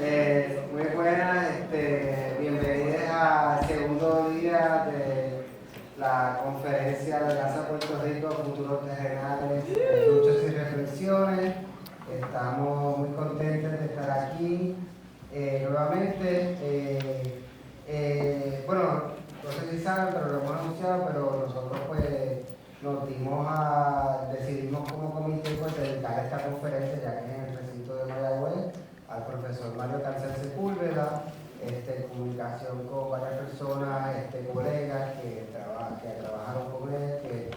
Muy buenas, bienvenidos al segundo día de la conferencia de Alianza Puerto Rico, Futuros Terrenales, Luchas y Reflexiones. Estamos muy contentos de estar aquí nuevamente. Bueno, no sé si saben, pero lo hemos anunciado, pero nosotros pues decidimos como comité pues dedicar esta conferencia, ya que es en el recinto de Mayagüez, al profesor Mario Cancel Sepúlveda, comunicación con varias personas, colegas que trabajaron con él, que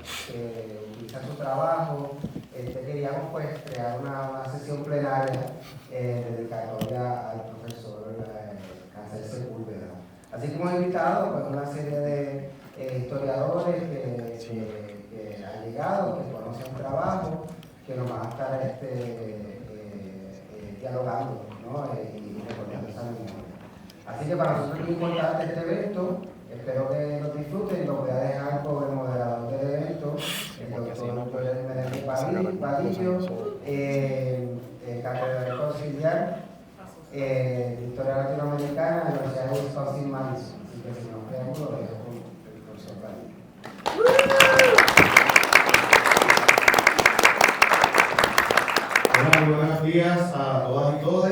utilizan su trabajo. Queríamos pues crear una sesión plenaria dedicatoria al profesor Cancel Sepúlveda. Así que hemos invitado pues, una serie de historiadores que han llegado, que conocen el trabajo, que nos van a estar dialogando, ¿no? Y recordando esa memoria. Así que para nosotros es muy importante este evento. Espero que lo disfruten y lo voy a dejar con el moderador del evento, el doctor Menéndez Vadillo, catedrático auxiliar de Historia Latinoamericana de la Universidad de Wisconsin-Madison. Así que si no creemos, lo dejo con el profesor Vadillo. Muy buenos días a todas y todos.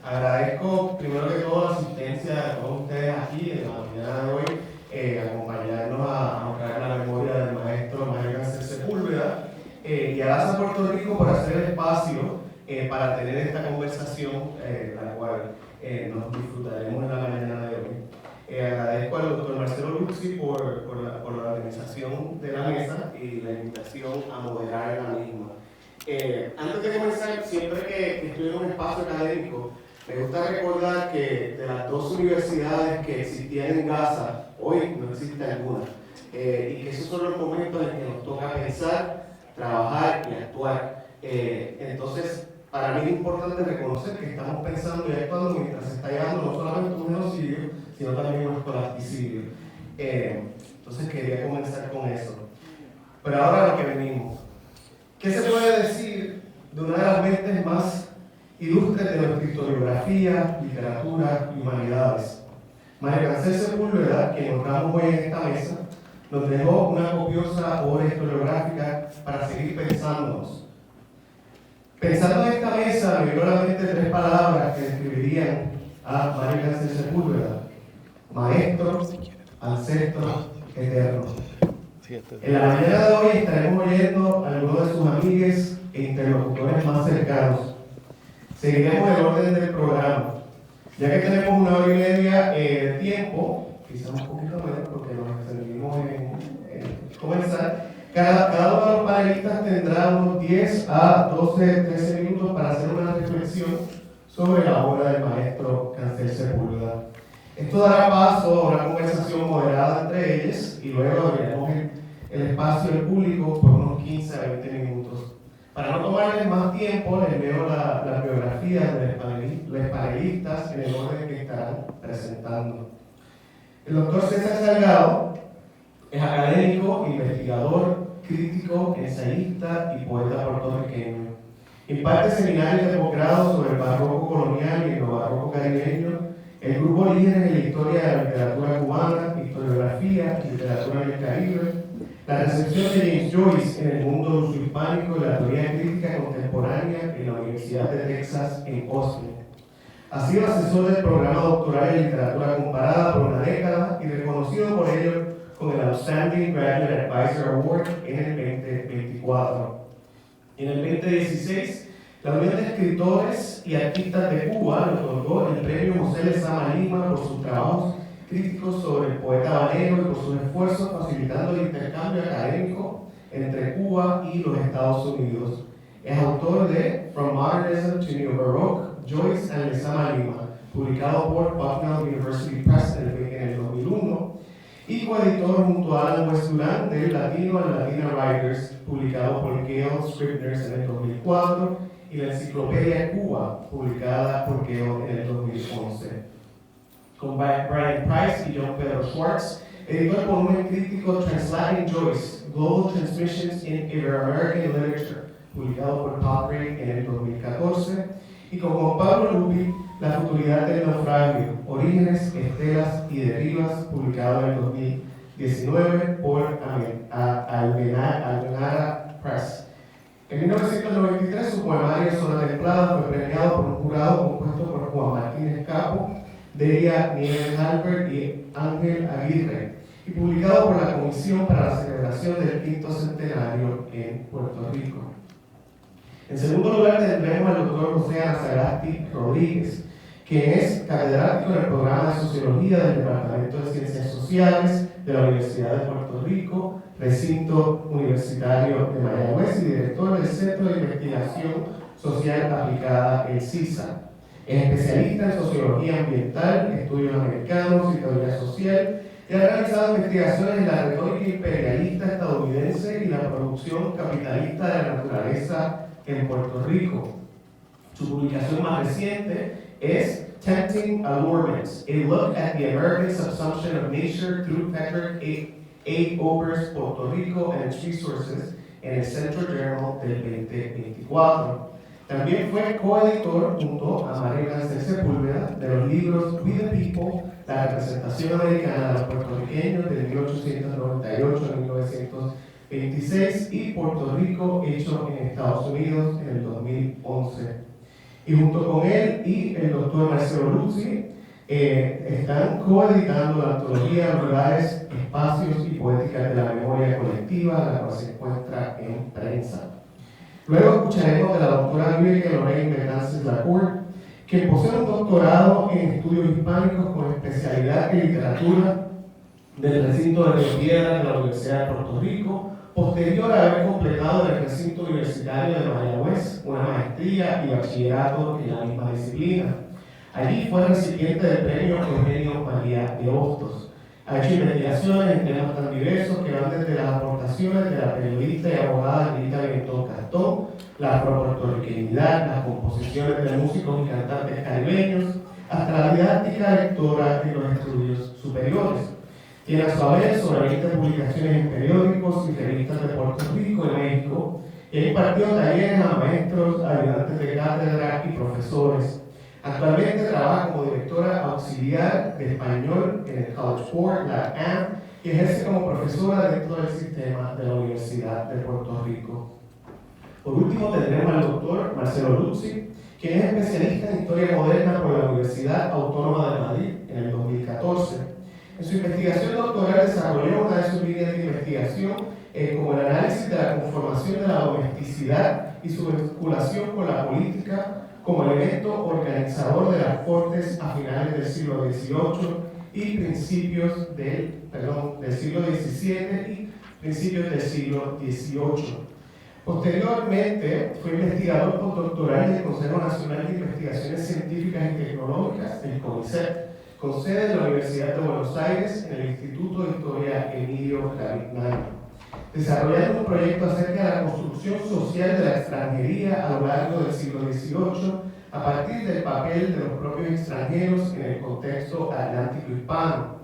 Agradezco primero que todo la asistencia de todos ustedes aquí en la mañana de hoy, acompañarnos a honrar la memoria del maestro Mario Cancel Sepúlveda y a Alianza Puerto Rico por hacer el espacio para tener esta conversación, la cual nos disfrutaremos en la mañana de hoy. Agradezco al doctor Marcelo Luzzi por la organización de la mesa y la invitación a moderar la misma. Antes de comenzar, siempre que estoy en un espacio académico, me gusta recordar que de las dos universidades que existían en Gaza, hoy no existe alguna, y que esos son los momentos en que nos toca pensar, trabajar y actuar. Entonces, para mí es importante reconocer que estamos pensando y actuando mientras se está llegando no solamente un genocidio, sino también un escolasticidio. Entonces quería comenzar con eso. Pero ahora a lo que venimos. ¿Qué se puede decir de una de las mentes más ilustres de nuestra historiografía, literatura y humanidades? Mario Cancel Sepúlveda, quien honramos hoy en esta mesa, nos dejó una copiosa obra historiográfica para seguir pensándonos. Pensando en esta mesa, me vino a la mente tres palabras que describirían a Mario Cancel Sepúlveda: maestro, ancestro, eterno. En la mañana de hoy estaremos oyendo a algunos de sus amigos e interlocutores más cercanos. Seguiremos el orden del programa. Ya que tenemos una hora y media de tiempo, quizás un poquito menos porque nos extendimos en comenzar, cada uno de los panelistas tendrá unos 10 a 13 minutos para hacer una reflexión sobre la obra del maestro Cancel Sepúlveda. Esto dará paso a una conversación moderada entre ellos y luego abriremos el espacio al público por unos 15 a 20 minutos. Para no tomarles más tiempo, les leo la biografía de los panelistas en el orden que estarán presentando. El doctor César Salgado es académico, investigador, crítico, ensayista y poeta puertorriqueño. Imparte seminarios de posgrado sobre el barroco colonial y el barroco caribeño, el grupo líderes en la historia de la literatura cubana, historiografía y literatura en el Caribe, la recepción de James Joyce en el mundo luso-hispánico y la teoría crítica contemporánea en la Universidad de Texas en Austin. Ha sido asesor del programa doctoral en literatura comparada por una década y reconocido por ello con el Outstanding Graduate Advisor Award en el 2024. En el 2016, la Unión de Escritores y Artistas de Cuba le otorgó el premio José Lezama Lima por sus trabajos críticos sobre el poeta habanero y por sus esfuerzos facilitando el intercambio académico entre Cuba y los Estados Unidos. Es autor de From Modernism to New Baroque, Joyce and Lezama Lima, publicado por Bucknell University Press en el 2001, y coeditor junto a Alan West Durán del Latino and Latina Writers, publicado por Gale Scribners en el 2004, y la Enciclopedia Cuba, publicada por Gale en el 2011. Con Brian Price y John Pedro Schwartz, editor del volumen crítico Translating Joyce, Global Transmissions in Ibero-American Literature, publicado por Cochrane en el 2014, y con Juan Pablo Lupi, La futuridad del naufragio, orígenes, estelas y derivas, publicado en el 2019 por Almenara Press. En 1993 su poemario Zona Templada fue premiado por un jurado compuesto por Juan Martínez Capo, Delia Nieves Albert y Ángel Aguirre, y publicado por la Comisión para la Celebración del Quinto Centenario en Puerto Rico. En segundo lugar tendremos al doctor José Anazagasti Rodríguez, quien es catedrático en el programa de Sociología del Departamento de Ciencias Sociales de la Universidad de Puerto Rico, recinto universitario de Mayagüez y director del Centro de Investigación Social Aplicada, el CISA. Es especialista en Sociología Ambiental, Estudios Americanos y Teoría Social, y ha realizado investigaciones en la retórica imperialista estadounidense y la producción capitalista de la naturaleza en Puerto Rico. Su publicación más reciente es Tempting Allurements, a look at the American subsumption of nature through Patrick A. Ober's Puerto Rico and its Resources, en el Central Journal del 2024. También fue coeditor junto a Mario Cancel Sepúlveda de los libros We the People, la representación americana de los puertorriqueños de 1898 a 1926 y Puerto Rico hecho en Estados Unidos en el 2011. Y junto con él y el doctor Marcelo Luzzi están coeditando la antología Lugares, Espacios y Poéticas de la Memoria Colectiva, la cual se encuentra en prensa. Luego escucharemos de la doctora Vivica Lorraine Betances Lacour, quien posee un doctorado en estudios hispánicos con especialidad en literatura del recinto de Río Piedras de la Universidad de Puerto Rico, posterior a haber completado en el recinto universitario de Mayagüez una maestría y bachillerato en la misma disciplina. Allí fue recipiente del premio Eugenio María de Hostos. Ha hecho investigaciones en temas tan diversos que van desde las aportaciones de la periodista y abogada Angelita Bentón Castón, la afropuertorriqueñidad, las composiciones de músicos y cantantes caribeños, hasta la didáctica lectora en los estudios superiores. Tiene a su haber sobre 20 publicaciones en periódicos y revistas de Puerto Rico y México, y ha impartido talleres a maestros, ayudantes de cátedra y profesores. Actualmente trabaja como directora auxiliar de español en el College Board, la AM, y ejerce como profesora dentro del sistema de la Universidad de Puerto Rico. Por último, tendremos al doctor Marcelo Luzzi, quien es especialista en Historia Moderna por la Universidad Autónoma de Madrid en el 2014. En su investigación doctoral desarrolló una de sus líneas de investigación como el análisis de la conformación de la domesticidad y su vinculación con la política como elemento organizador de las cortes a finales del siglo XVIII y principios del siglo XVII y principios del siglo XVIII. Posteriormente fue investigador postdoctoral del Consejo Nacional de Investigaciones Científicas y Tecnológicas, el CONICET, con sede en la Universidad de Buenos Aires en el Instituto de Historia Emilio Cavignac, desarrollando un proyecto acerca de la construcción social de la extranjería a lo largo del siglo XVIII a partir del papel de los propios extranjeros en el contexto atlántico hispano.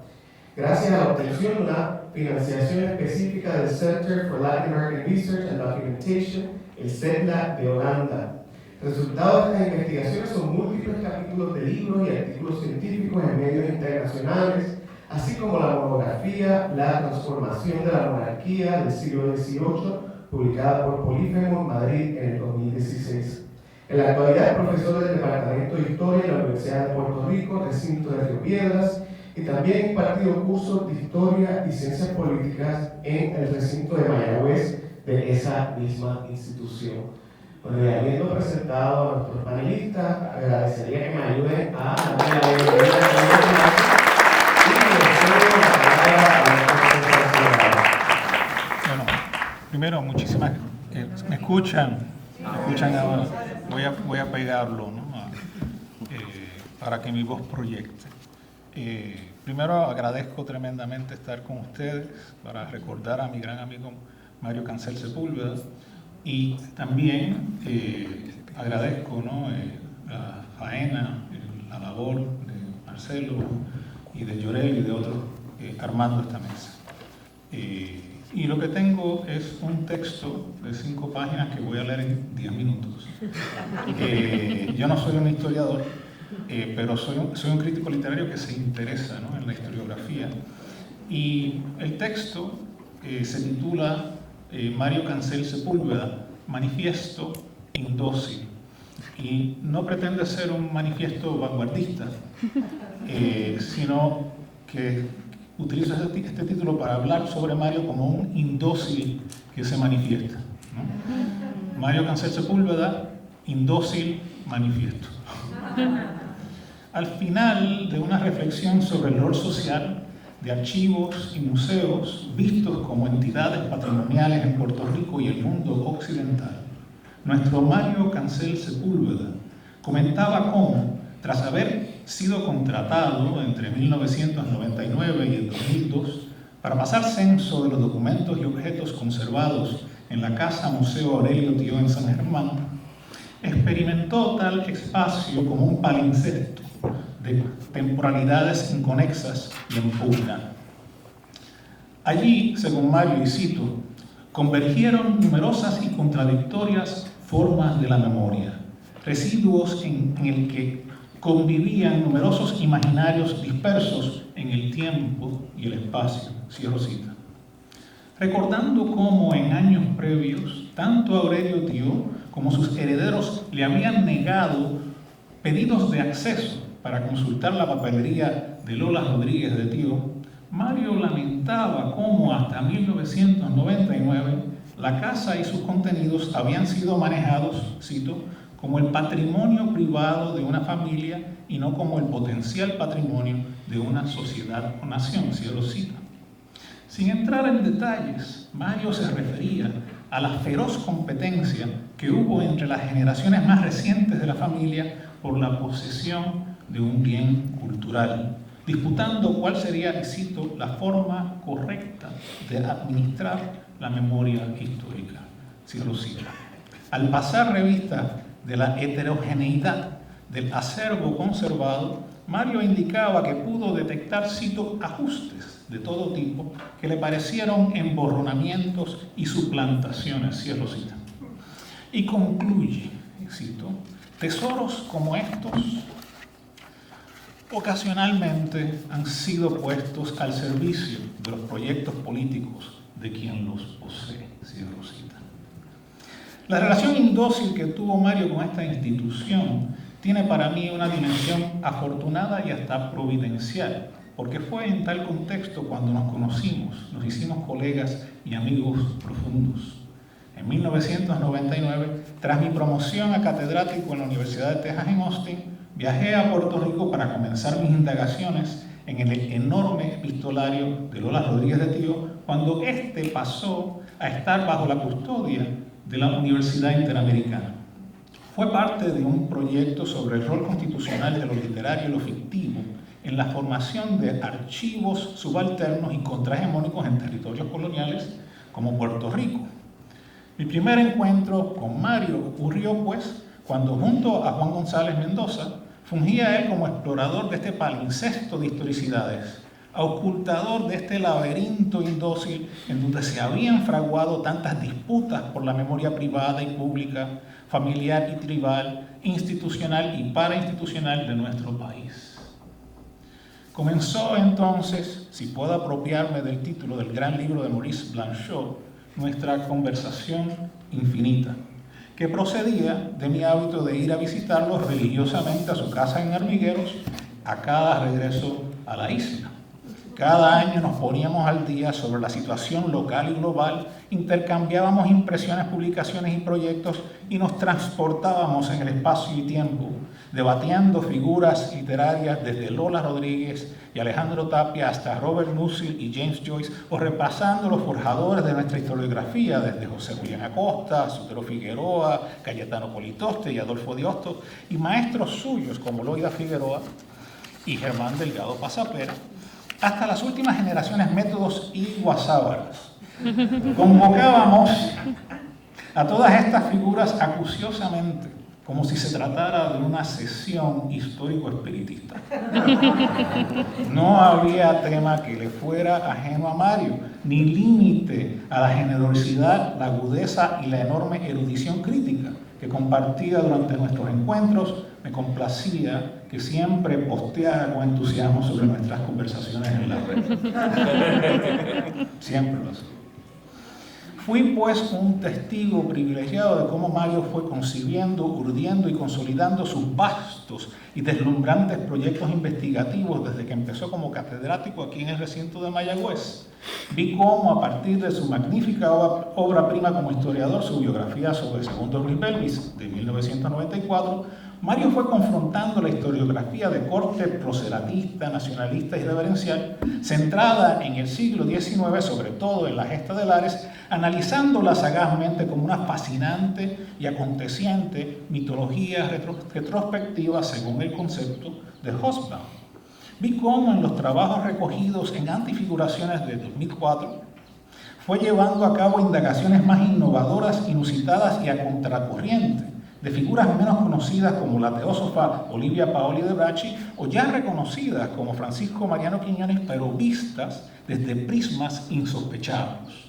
Gracias a la obtención de una financiación específica del Center for Latin American Research and Documentation, el CEDLA de Holanda. Resultados de estas investigaciones son múltiples capítulos de libros y artículos científicos en medios internacionales, así como la monografía La transformación de la monarquía del siglo XVIII, publicada por Polífemo en Madrid en el 2016. En la actualidad es profesor del Departamento de Historia en la Universidad de Puerto Rico, recinto de Río Piedras, y también ha impartido cursos de Historia y Ciencias Políticas en el recinto de Mayagüez de esa misma institución. Bueno, y habiendo presentado a nuestros panelistas, agradecería que me ayuden a darle la bienvenida Bueno, primero, muchísimas ¿me escuchan? ¿Me escuchan ahora? Voy a pegarlo, ¿no? Para que mi voz proyecte. Primero agradezco tremendamente estar con ustedes para recordar a mi gran amigo Mario Cancel Sepúlveda, y también agradezco, ¿no? La faena, la labor de Marcelo y de Llorel y de otros armando esta mesa. Y lo que tengo es un texto de 5 páginas que voy a leer en 10 minutos. Yo no soy un historiador, pero soy un crítico literario que se interesa, ¿no?, en la historiografía. Y el texto se titula Mario Cancel Sepúlveda, Manifiesto Indócil. Y no pretende ser un manifiesto vanguardista, sino que utilizo este título para hablar sobre Mario como un indócil que se manifiesta, ¿no? Mario Cancel Sepúlveda, indócil manifiesto. Al final de una reflexión sobre el rol social de archivos y museos vistos como entidades patrimoniales en Puerto Rico y el mundo occidental, nuestro Mario Cancel Sepúlveda comentaba cómo, tras haber sido contratado entre 1999 y el 2002 para pasar censo de los documentos y objetos conservados en la Casa Museo Aurelio Tio en San Germán, experimentó tal espacio como un palincesto de temporalidades inconexas y en pugna. Allí, según Mario, y cito, convergieron numerosas y contradictorias formas de la memoria, residuos en el que convivían numerosos imaginarios dispersos en el tiempo y el espacio, cierro cita. Recordando cómo en años previos, tanto Aurelio Tio como sus herederos le habían negado pedidos de acceso para consultar la papelería de Lola Rodríguez de Tio, Mario lamentaba cómo hasta 1999 la casa y sus contenidos habían sido manejados, cito, como el patrimonio privado de una familia y no como el potencial patrimonio de una sociedad o nación, cierro cita. Sin entrar en detalles, Mario se refería a la feroz competencia que hubo entre las generaciones más recientes de la familia por la posesión de un bien cultural, disputando cuál sería, y cito, la forma correcta de administrar la memoria histórica, cierro cita. Al pasar revista de la heterogeneidad del acervo conservado, Mario indicaba que pudo detectar, cito, ajustes de todo tipo que le parecieron emborronamientos y suplantaciones, cierro cita. Y concluye, cito, tesoros como estos ocasionalmente han sido puestos al servicio de los proyectos políticos de quien los posee, cierro cita. La relación indócil que tuvo Mario con esta institución tiene para mí una dimensión afortunada y hasta providencial, porque fue en tal contexto cuando nos conocimos, nos hicimos colegas y amigos profundos. En 1999, tras mi promoción a catedrático en la Universidad de Texas en Austin, viajé a Puerto Rico para comenzar mis indagaciones en el enorme epistolario de Lola Rodríguez de Tio, cuando éste pasó a estar bajo la custodia de la Universidad Interamericana. Fue parte de un proyecto sobre el rol constitucional de lo literario y lo fictivo en la formación de archivos subalternos y contrahegemónicos en territorios coloniales como Puerto Rico. Mi primer encuentro con Mario ocurrió, pues, cuando junto a Juan González Mendoza fungía él como explorador de este palincesto de historicidades, auscultador de este laberinto indócil en donde se habían fraguado tantas disputas por la memoria privada y pública, familiar y tribal, institucional y parainstitucional de nuestro país. Comenzó entonces, si puedo apropiarme del título del gran libro de Maurice Blanchot, nuestra conversación infinita, que procedía de mi hábito de ir a visitarlo religiosamente a su casa en Hormigueros a cada regreso a la isla. Cada año nos poníamos al día sobre la situación local y global, intercambiábamos impresiones, publicaciones y proyectos y nos transportábamos en el espacio y tiempo, debatiendo figuras literarias desde Lola Rodríguez y Alejandro Tapia hasta Robert Musil y James Joyce, o repasando los forjadores de nuestra historiografía desde José Julián Acosta, Sotero Figueroa, Cayetano Politoste y Adolfo Diosto, y maestros suyos como Loida Figueroa y Germán Delgado Pasapera, hasta las últimas generaciones Métodos y Guasábaras. Convocábamos a todas estas figuras acuciosamente como si se tratara de una sesión histórico-espiritista. No había tema que le fuera ajeno a Mario, ni límite a la generosidad, la agudeza y la enorme erudición crítica que compartía durante nuestros encuentros. Me complacía que siempre posteara con entusiasmo sobre nuestras conversaciones en la red. Siempre lo hacía. Fui pues un testigo privilegiado de cómo Mario fue concibiendo, urdiendo y consolidando sus vastos y deslumbrantes proyectos investigativos desde que empezó como catedrático aquí en el recinto de Mayagüez. Vi cómo a partir de su magnífica obra prima como historiador, su biografía sobre Segundo Luis Belvis de 1994, Mario fue confrontando la historiografía de corte proseratista, nacionalista y reverencial, centrada en el siglo XIX, sobre todo en la gesta de Lares, analizándola sagazmente como una fascinante y aconteciente mitología retrospectiva según el concepto de Hobsbawm. Vi cómo en los trabajos recogidos en Antifiguraciones de 2004 fue llevando a cabo indagaciones más innovadoras, inusitadas y a contracorriente de figuras menos conocidas como la teósofa Olivia Paoli de Bracci o ya reconocidas como Francisco Mariano Quiñones, pero vistas desde prismas insospechados.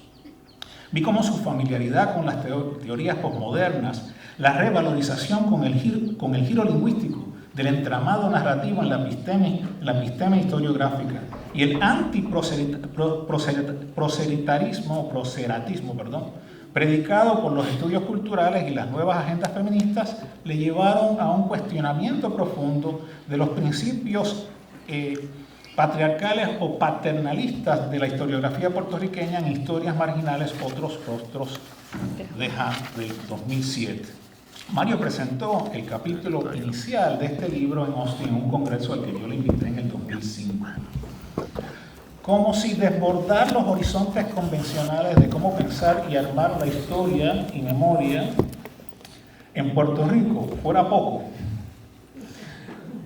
Vi cómo su familiaridad con las teorías posmodernas, la revalorización con el giro lingüístico del entramado narrativo en la episteme historiográfica y el antiproseratismo, predicado por los estudios culturales y las nuevas agendas feministas, le llevaron a un cuestionamiento profundo de los principios patriarcales o paternalistas de la historiografía puertorriqueña en Historias Marginales, Otros Rostros de Han del 2007. Mario presentó el capítulo inicial de este libro en Austin en un congreso al que yo le invité en el 2005. Como si desbordar los horizontes convencionales de cómo pensar y armar la historia y memoria en Puerto Rico fuera poco,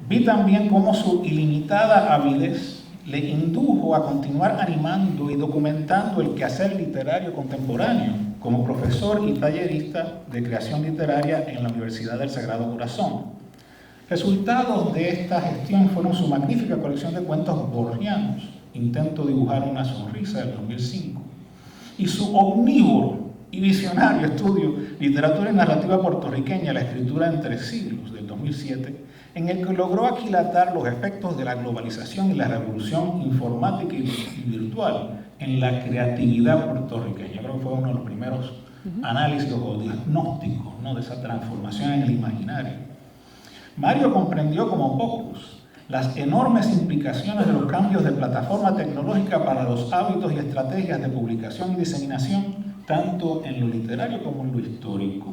vi también cómo su ilimitada avidez le indujo a continuar animando y documentando el quehacer literario contemporáneo como profesor y tallerista de creación literaria en la Universidad del Sagrado Corazón. Resultados de esta gestión fueron su magnífica colección de cuentos borgianos, Intento dibujar una sonrisa, del 2005, y su omnívoro y visionario estudio Literatura y Narrativa Puertorriqueña, la escritura entre siglos, del 2007, en el que logró aquilatar los efectos de la globalización y la revolución informática y virtual en la creatividad puertorriqueña. Creo que fue uno de los primeros análisis o diagnósticos, ¿no?, de esa transformación en el imaginario. Mario comprendió como pocos las enormes implicaciones de los cambios de plataforma tecnológica para los hábitos y estrategias de publicación y diseminación, tanto en lo literario como en lo histórico.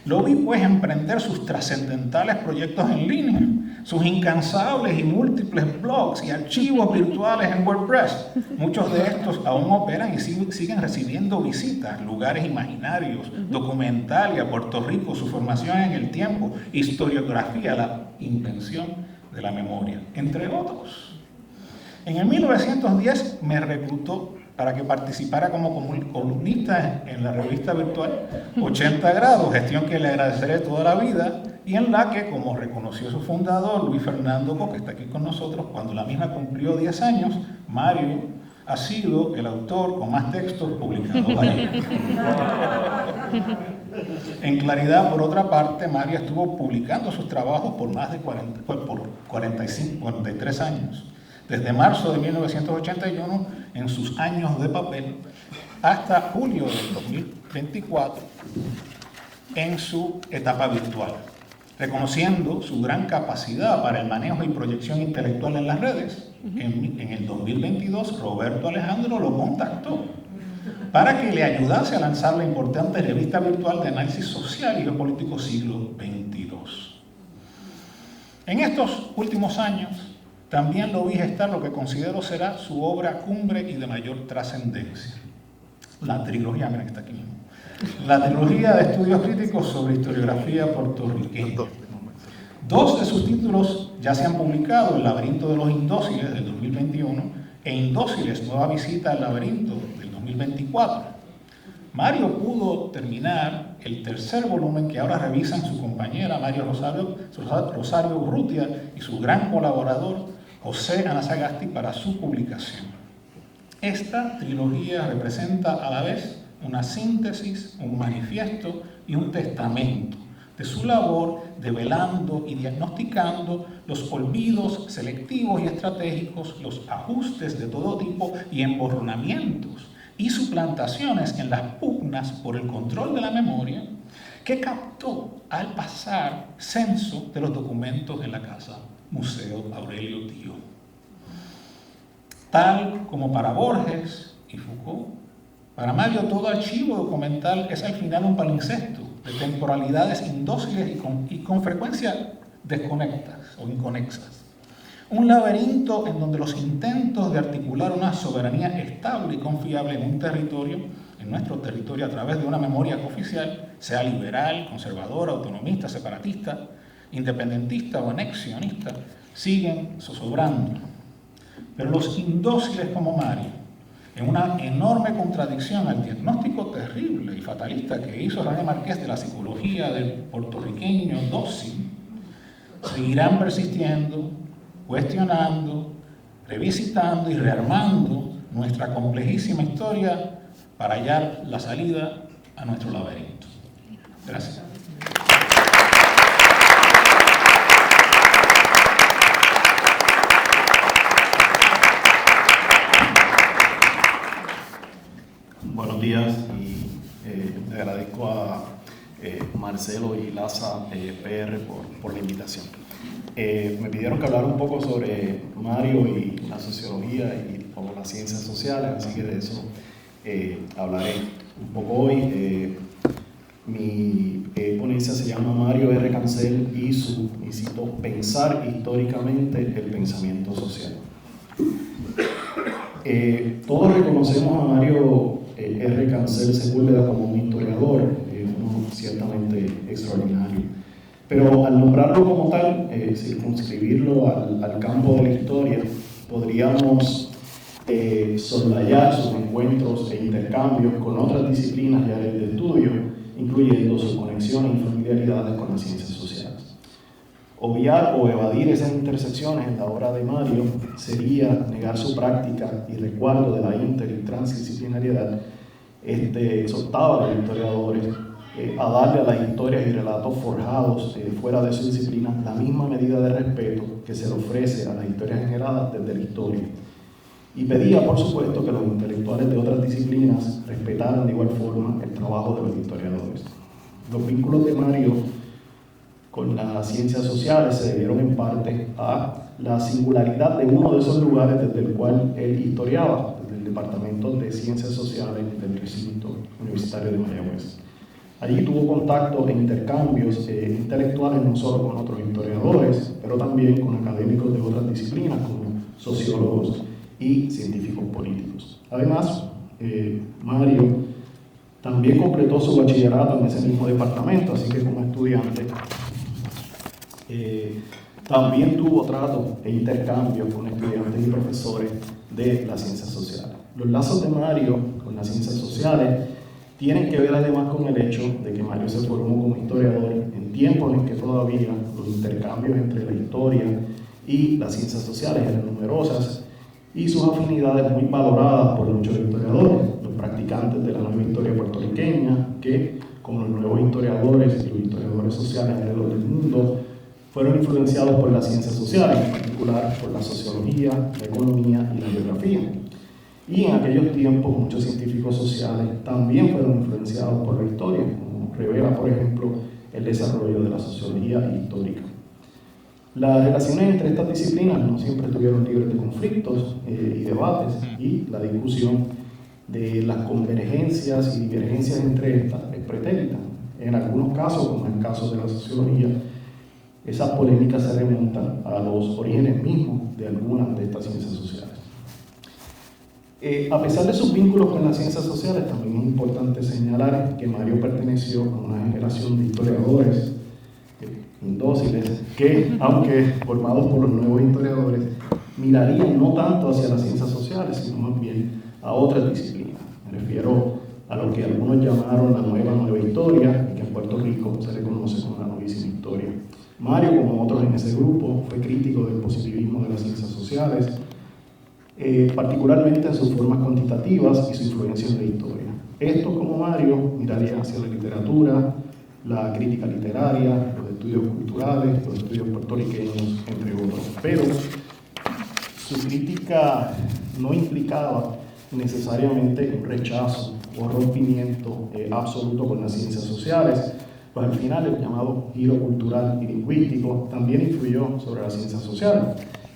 Lo vi pues emprender sus trascendentales proyectos en línea, sus incansables y múltiples blogs y archivos virtuales en WordPress. Muchos de estos aún operan y siguen recibiendo visitas, lugares imaginarios, Documentalia, Puerto Rico, su formación en el tiempo, historiografía, la invención de la memoria, entre otros. En el 1910 me reclutó para que participara como columnista en la revista virtual 80 Grados, gestión que le agradeceré toda la vida, y en la que, como reconoció su fundador, Luis Fernando Co, que está aquí con nosotros, cuando la misma cumplió 10 años, Mario ha sido el autor con más textos publicados ahí. En claridad, por otra parte, Mario estuvo publicando sus trabajos por más de 43 años, desde marzo de 1981 en sus años de papel hasta julio del 2024 en su etapa virtual, reconociendo su gran capacidad para el manejo y proyección intelectual en las redes. En el 2022, Roberto Alejandro lo contactó para que le ayudase a lanzar la importante revista virtual de análisis social y geopolítico siglo XXII. En estos últimos años, también lo vi gestar lo que considero será su obra cumbre y de mayor trascendencia, la trilogía, miren que está aquí mismo, la trilogía de estudios críticos sobre historiografía puertorriqueña. Dos de sus títulos ya se han publicado: El laberinto de los indóciles, del 2021, e Indóciles, nueva visita al laberinto, del 2024. Mario pudo terminar el tercer volumen que ahora revisan su compañera Mario Rosario Urrutia y su gran colaborador José Anasagasti para su publicación. Esta trilogía representa a la vez una síntesis, un manifiesto y un testamento de su labor develando y diagnosticando los olvidos selectivos y estratégicos, los ajustes de todo tipo y emborronamientos y suplantaciones en las pugnas por el control de la memoria que captó al pasar censo de los documentos en la casa Museo Aurelio Tío. Tal como para Borges y Foucault, para Mario todo archivo documental es al final un palimpsesto de temporalidades indóciles y con frecuencia desconectas o inconexas. Un laberinto en donde los intentos de articular una soberanía estable y confiable en un territorio, en nuestro territorio a través de una memoria oficial, sea liberal, conservadora, autonomista, separatista, independentista o anexionista, siguen zozobrando. Pero los indóciles como Mario, en una enorme contradicción al diagnóstico terrible y fatalista que hizo René Marqués de la psicología del puertorriqueño dócil, seguirán persistiendo, cuestionando, revisitando y rearmando nuestra complejísima historia para hallar la salida a nuestro laberinto. Gracias. Buenos días y le agradezco a Marcelo y Laza PR por la invitación. Me pidieron que hablara un poco sobre Mario y la sociología y las ciencias sociales, así que de eso hablaré un poco hoy. Mi ponencia se llama Mario R. Cancel y su, y cito, pensar históricamente el pensamiento social. Todos reconocemos a Mario R. Cancel Sepúlveda como un historiador, uno ciertamente extraordinario. Pero al nombrarlo como tal, circunscribirlo al campo de la historia, podríamos soslayar sus encuentros e intercambios con otras disciplinas y áreas de estudio, incluyendo sus conexiones y familiaridades con las ciencias sociales. Obviar o evadir esas intersecciones en la obra de Mario sería negar su práctica y recuerdo de la inter y transdisciplinariedad. Exhortaba a los historiadores a darle a las historias y relatos forjados fuera de su disciplina la misma medida de respeto que se le ofrece a las historias generadas desde la historia. Y pedía, por supuesto, que los intelectuales de otras disciplinas respetaran de igual forma el trabajo de los historiadores. Los vínculos de Mario con las ciencias sociales se debieron en parte a la singularidad de uno de esos lugares desde el cual él historiaba, desde el Departamento de Ciencias Sociales del Recinto Universitario de Mayagüez. Allí tuvo contacto e intercambios intelectuales no solo con otros historiadores, pero también con académicos de otras disciplinas como sociólogos y científicos políticos. Además, Mario también completó su bachillerato en ese mismo departamento, así que como estudiante también tuvo trato e intercambios con estudiantes y profesores de las ciencias sociales. Los lazos de Mario con las ciencias sociales tienen que ver además con el hecho de que Mario se formó como historiador en tiempos en que todavía los intercambios entre la historia y las ciencias sociales eran numerosas y sus afinidades muy valoradas por muchos historiadores, los practicantes de la nueva historia puertorriqueña, que, como los nuevos historiadores y los historiadores sociales alrededor del mundo, fueron influenciados por las ciencias sociales, en particular por la sociología, la economía y la geografía. Y en aquellos tiempos muchos científicos sociales también fueron influenciados por la historia, como revela, por ejemplo, el desarrollo de la sociología histórica. Las relaciones entre estas disciplinas no siempre estuvieron libres de conflictos y debates, y la discusión de las convergencias y divergencias entre estas es pretérita. En algunos casos, como en el caso de la sociología, esas polémicas se remontan a los orígenes mismos de algunas de estas ciencias sociales. A pesar de sus vínculos con las ciencias sociales, también es importante señalar que Mario perteneció a una generación de historiadores indóciles que, aunque formados por los nuevos historiadores, mirarían no tanto hacia las ciencias sociales, sino más bien a otras disciplinas. Me refiero a lo que algunos llamaron la nueva historia, y que en Puerto Rico se le conoce como la novísima historia. Mario, como otros en ese grupo, fue crítico del positivismo de las ciencias sociales, particularmente en sus formas cuantitativas y su influencia en la historia. Esto, como Mario, miraría hacia la literatura, la crítica literaria, los estudios culturales, los estudios puertorriqueños, entre otros. Pero su crítica no implicaba necesariamente un rechazo o rompimiento absoluto con las ciencias sociales, pues al final el llamado giro cultural y lingüístico también influyó sobre las ciencias sociales.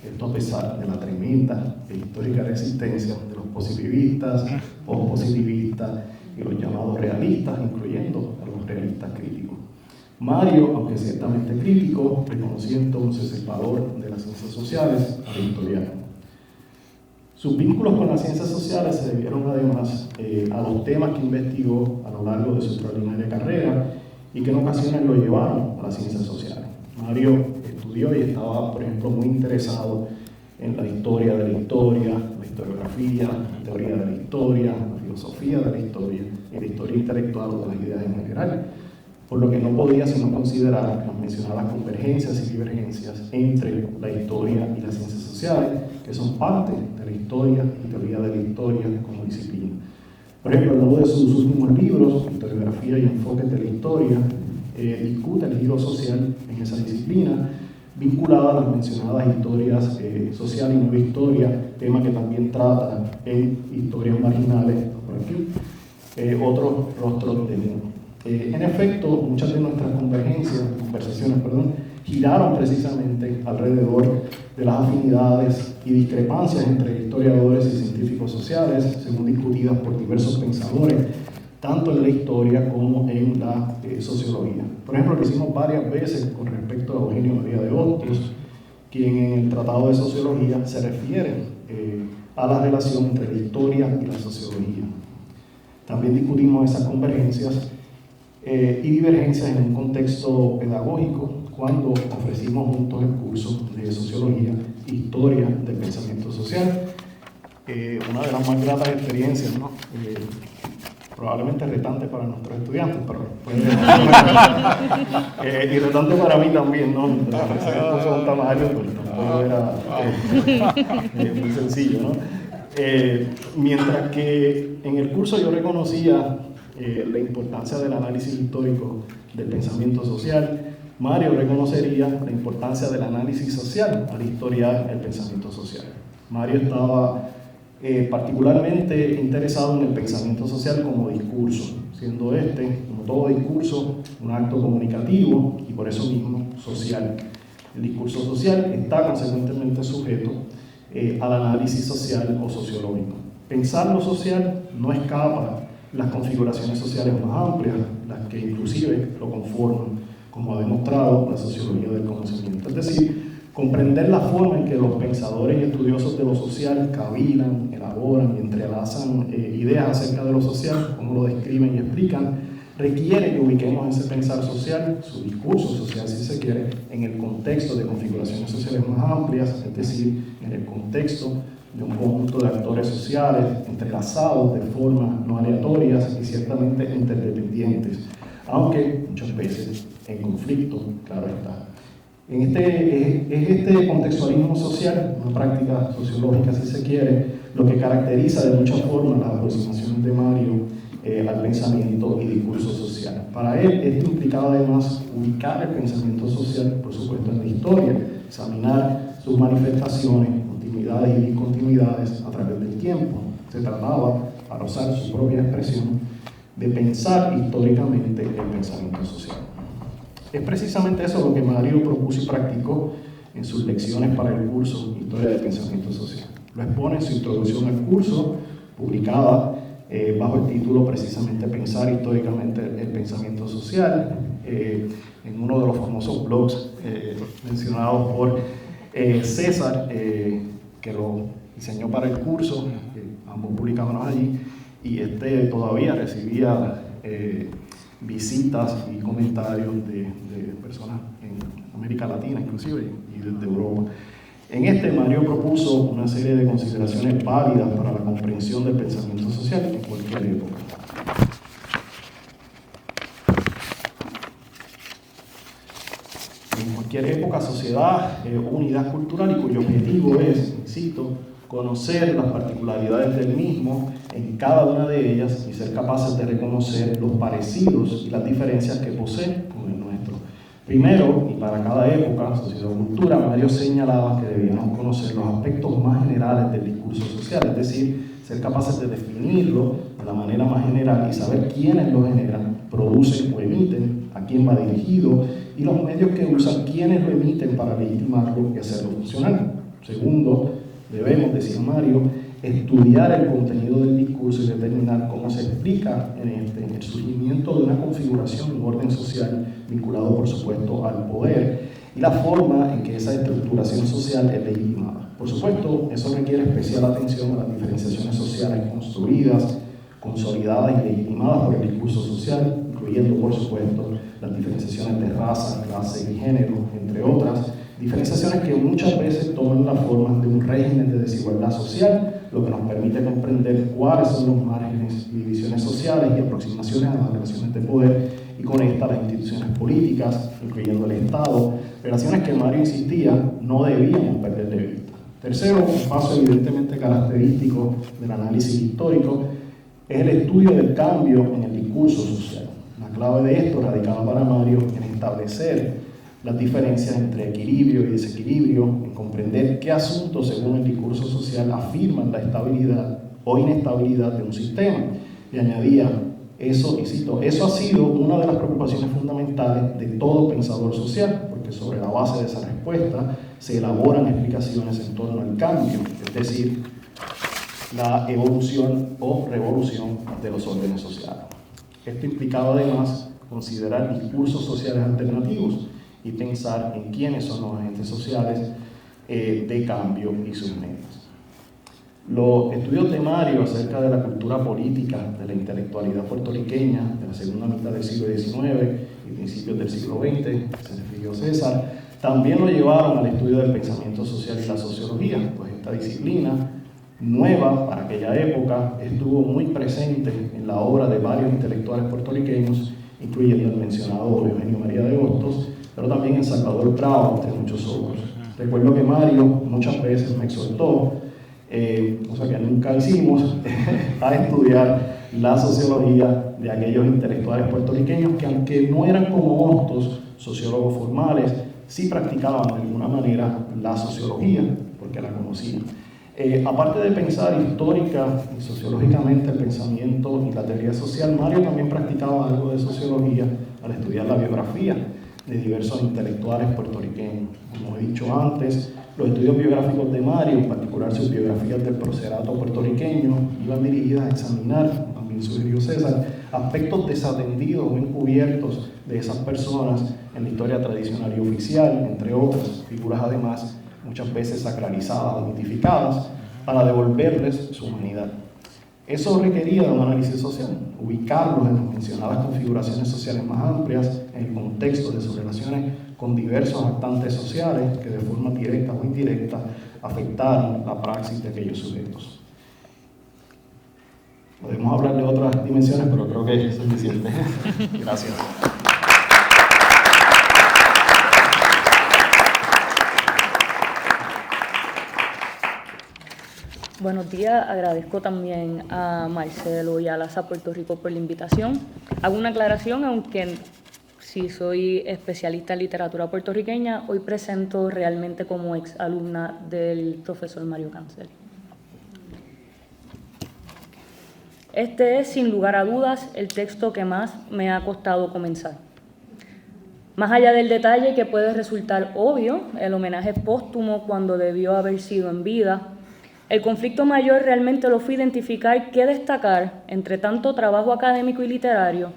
Esto a pesar de la tremenda e histórica resistencia de los positivistas, pospositivistas y los llamados realistas, incluyendo a los realistas críticos. Mario, aunque ciertamente crítico, reconocía entonces el valor de las ciencias sociales historianas. Sus vínculos con las ciencias sociales se debieron además a los temas que investigó a lo largo de su extraordinaria carrera y que en ocasiones lo llevaron a las ciencias sociales. Mario estudió y estaba, por ejemplo, muy interesado en la historia de la historia, la historiografía, la teoría de la historia, la filosofía de la historia y la historia intelectual de las ideas en general, por lo que no podía sino considerar las mencionadas convergencias y divergencias entre la historia y las ciencias sociales, que son parte de la historia y teoría de la historia como disciplina. Por ejemplo, en uno de sus últimos libros, Historiografía y Enfoques de la Historia, discute el giro social en esa disciplina, vinculada a las mencionadas historias social y nueva historia, tema que también trata en Historias Marginales, por aquí, otros rostros del mundo. En efecto, muchas de nuestras conversaciones, giraron precisamente alrededor de las afinidades y discrepancias entre historiadores y científicos sociales, según discutidas por diversos pensadores, tanto en la historia como en la sociología. Por ejemplo, lo hicimos varias veces con respecto a Eugenio María de Hostos, quien en el Tratado de Sociología se refiere a la relación entre la historia y la sociología. También discutimos esas convergencias y divergencias en un contexto pedagógico cuando ofrecimos juntos el curso de Sociología, Historia del Pensamiento Social. Una de las más gratas experiencias, ¿no? Probablemente retante para nuestros estudiantes, pero y retante para mí también, ¿no? Mientras ofrecer el curso de Tamario, pues tampoco era muy sencillo, ¿no? Mientras que en el curso yo reconocía la importancia del análisis histórico del pensamiento social, Mario reconocería la importancia del análisis social al historiar el pensamiento social. Mario estaba particularmente interesado en el pensamiento social como discurso, siendo como todo discurso, un acto comunicativo y por eso mismo social. El discurso social está consecuentemente sujeto al análisis social o sociológico. Pensar lo social no escapa las configuraciones sociales más amplias, las que inclusive lo conforman, como ha demostrado la sociología del conocimiento. Es decir, comprender la forma en que los pensadores y estudiosos de lo social cavilan, elaboran y entrelazan ideas acerca de lo social, cómo lo describen y explican, requiere que ubiquemos ese pensar social, su discurso social si se quiere, en el contexto de configuraciones sociales más amplias, es decir, en el contexto de un conjunto de actores sociales entrelazados de formas no aleatorias y ciertamente interdependientes, aunque muchas veces en conflicto, claro está. Este contextualismo social, una práctica sociológica si se quiere, lo que caracteriza de muchas formas las aproximaciones de Mario al pensamiento y discurso social. Para él, esto implicaba además ubicar el pensamiento social, por supuesto, en la historia, examinar sus manifestaciones, continuidades y discontinuidades a través del tiempo. Se trataba, para usar su propia expresión, de pensar históricamente el pensamiento social. Es precisamente eso lo que Mario propuso y practicó en sus lecciones para el curso Historia del Pensamiento Social. Lo expone en su introducción al curso, publicada bajo el título precisamente Pensar históricamente el pensamiento social, en uno de los famosos blogs mencionados por César, que lo diseñó para el curso, ambos publicábamos allí, y todavía recibía visitas y comentarios de personas en América Latina inclusive y desde Europa. En Mario propuso una serie de consideraciones válidas para la comprensión del pensamiento social en cualquier época. cualquier época, sociedad o unidad cultural y cuyo objetivo es, cito, conocer las particularidades del mismo en cada una de ellas y ser capaces de reconocer los parecidos y las diferencias que posee con el nuestro. Primero, y para cada época, sociedad o cultura, Mario señalaba que debíamos conocer los aspectos más generales del discurso social, es decir, ser capaces de definirlo de la manera más general y saber quiénes lo generan, producen o emiten, a quién va dirigido y los medios que usan quienes lo emiten para legitimarlo y hacerlo funcionar. Segundo, debemos, decía Mario, estudiar el contenido del discurso y determinar cómo se explica en el surgimiento de una configuración de un orden social vinculado, por supuesto, al poder y la forma en que esa estructuración social es legitimada. Por supuesto, eso requiere especial atención a las diferenciaciones sociales construidas, consolidadas y legitimadas por el discurso social, incluyendo, por supuesto, las diferenciaciones de raza, clase y género, entre otras, diferenciaciones que muchas veces toman la forma de un régimen de desigualdad social, lo que nos permite comprender cuáles son los márgenes y divisiones sociales y aproximaciones a las relaciones de poder y con estas las instituciones políticas, incluyendo el Estado, relaciones que Mario insistía no debíamos perder de vista. Tercero, un paso evidentemente característico del análisis histórico es el estudio del cambio en el discurso social. La clave de esto radicaba para Mario en establecer las diferencias entre equilibrio y desequilibrio, en comprender qué asuntos según el discurso social afirman la estabilidad o inestabilidad de un sistema. Y añadía, eso, y cito, eso ha sido una de las preocupaciones fundamentales de todo pensador social, porque sobre la base de esa respuesta se elaboran explicaciones en torno al cambio, es decir, la evolución o revolución de los órdenes sociales. Esto implicaba además considerar discursos sociales alternativos y pensar en quiénes son los agentes sociales de cambio y sus medios. Los estudios de Mario acerca de la cultura política, de la intelectualidad puertorriqueña de la segunda mitad del siglo XIX y principios del siglo XX, se refirió César, también lo llevaron al estudio del pensamiento social y la sociología, pues esta disciplina nueva para aquella época estuvo muy presente en la obra de varios intelectuales puertorriqueños, incluyendo el mencionado Eugenio María de Hostos, pero también en Salvador Bravo, entre muchos otros. Recuerdo que Mario muchas veces me exhortó, cosa que nunca hicimos, a estudiar la sociología de aquellos intelectuales puertorriqueños que, aunque no eran como Hostos, sociólogos formales, sí practicaban de alguna manera la sociología, porque la conocían. Aparte de pensar histórica y sociológicamente el pensamiento y la teoría social, Mario también practicaba algo de sociología al estudiar la biografía de diversos intelectuales puertorriqueños. Como he dicho antes, los estudios biográficos de Mario, en particular sus biografías del procerato puertorriqueño, iban dirigidas a examinar, también sugirió César, aspectos desatendidos o encubiertos de esas personas en la historia tradicional y oficial, entre otras figuras además muchas veces sacralizadas o mitificadas, para devolverles su humanidad. Eso requería de un análisis social, ubicarlos en las mencionadas configuraciones sociales más amplias, en el contexto de sus relaciones con diversos actantes sociales que de forma directa o indirecta afectaron la praxis de aquellos sujetos. Podemos hablar de otras dimensiones, pero creo que es suficiente. Gracias. Buenos días, agradezco también a Marcelo y a LASA Puerto Rico por la invitación. Hago una aclaración, aunque sí soy especialista en literatura puertorriqueña, hoy presento realmente como exalumna del profesor Mario Cancel. Este es, sin lugar a dudas, el texto que más me ha costado comenzar. Más allá del detalle que puede resultar obvio, el homenaje póstumo cuando debió haber sido en vida, el conflicto mayor realmente lo fue identificar qué destacar, entre tanto trabajo académico y literario,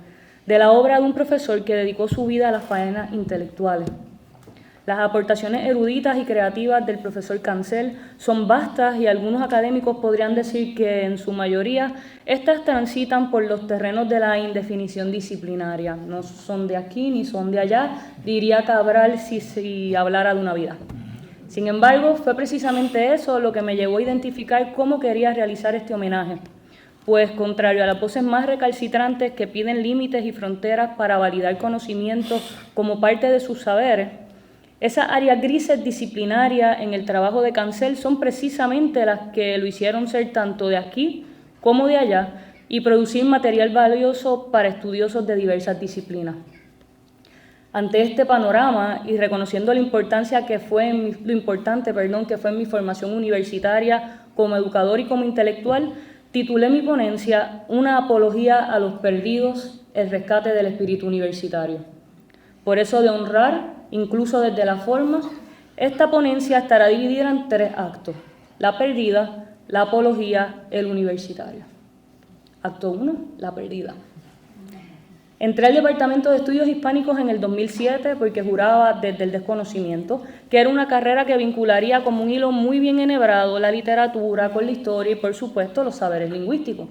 de la obra de un profesor que dedicó su vida a las faenas intelectuales. Las aportaciones eruditas y creativas del profesor Cancel son vastas y algunos académicos podrían decir que, en su mayoría, estas transitan por los terrenos de la indefinición disciplinaria. No son de aquí ni son de allá, diría Cabral si hablara de una vida. Sin embargo, fue precisamente eso lo que me llevó a identificar cómo quería realizar este homenaje, pues contrario a las voces más recalcitrantes que piden límites y fronteras para validar conocimientos como parte de sus saberes, Esas áreas grises disciplinarias en el trabajo de Cancel son precisamente las que lo hicieron ser tanto de aquí como de allá y producir material valioso para estudiosos de diversas disciplinas. Ante este panorama y reconociendo lo importante que fue en mi formación universitaria como educador y como intelectual, titulé mi ponencia Una apología a los perdidos, el rescate del espíritu universitario. Por eso de honrar, incluso desde la forma, esta ponencia estará dividida en 3 actos: la perdida, la apología, el universitario. Acto 1, la perdida. Entré al Departamento de Estudios Hispánicos en el 2007 porque juraba desde el desconocimiento que era una carrera que vincularía como un hilo muy bien enhebrado la literatura con la historia y, por supuesto, los saberes lingüísticos.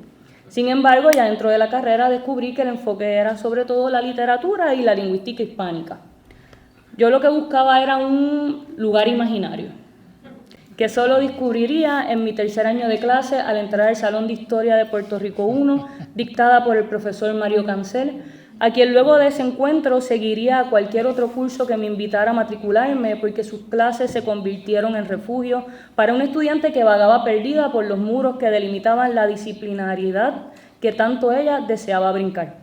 Sin embargo, ya dentro de la carrera descubrí que el enfoque era sobre todo la literatura y la lingüística hispánica. Yo lo que buscaba era un lugar imaginario, que solo descubriría en mi 3er año de clase al entrar al Salón de Historia de Puerto Rico I, dictada por el profesor Mario Cancel, a quien luego de ese encuentro seguiría a cualquier otro curso que me invitara a matricularme, porque sus clases se convirtieron en refugio para un estudiante que vagaba perdida por los muros que delimitaban la disciplinariedad que tanto ella deseaba brincar.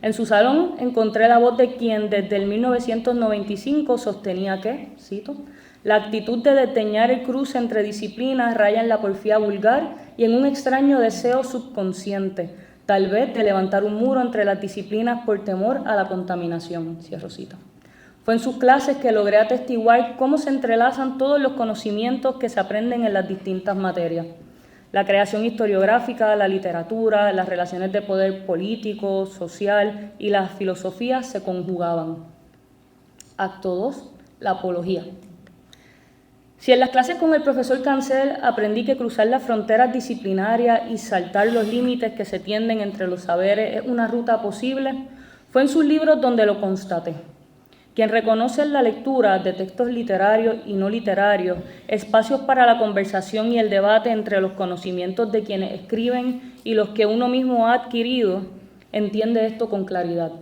En su salón encontré la voz de quien desde el 1995 sostenía que, cito, la actitud de desdeñar el cruce entre disciplinas raya en la porfía vulgar y en un extraño deseo subconsciente, tal vez de levantar un muro entre las disciplinas por temor a la contaminación. Cierro cita. Fue en sus clases que logré atestiguar cómo se entrelazan todos los conocimientos que se aprenden en las distintas materias. La creación historiográfica, la literatura, las relaciones de poder político, social y las filosofías se conjugaban. Acto 2, la apología. Si en las clases con el profesor Cancel aprendí que cruzar las fronteras disciplinarias y saltar los límites que se tienden entre los saberes es una ruta posible, fue en sus libros donde lo constaté. Quien reconoce en la lectura de textos literarios y no literarios espacios para la conversación y el debate entre los conocimientos de quienes escriben y los que uno mismo ha adquirido, entiende esto con claridad.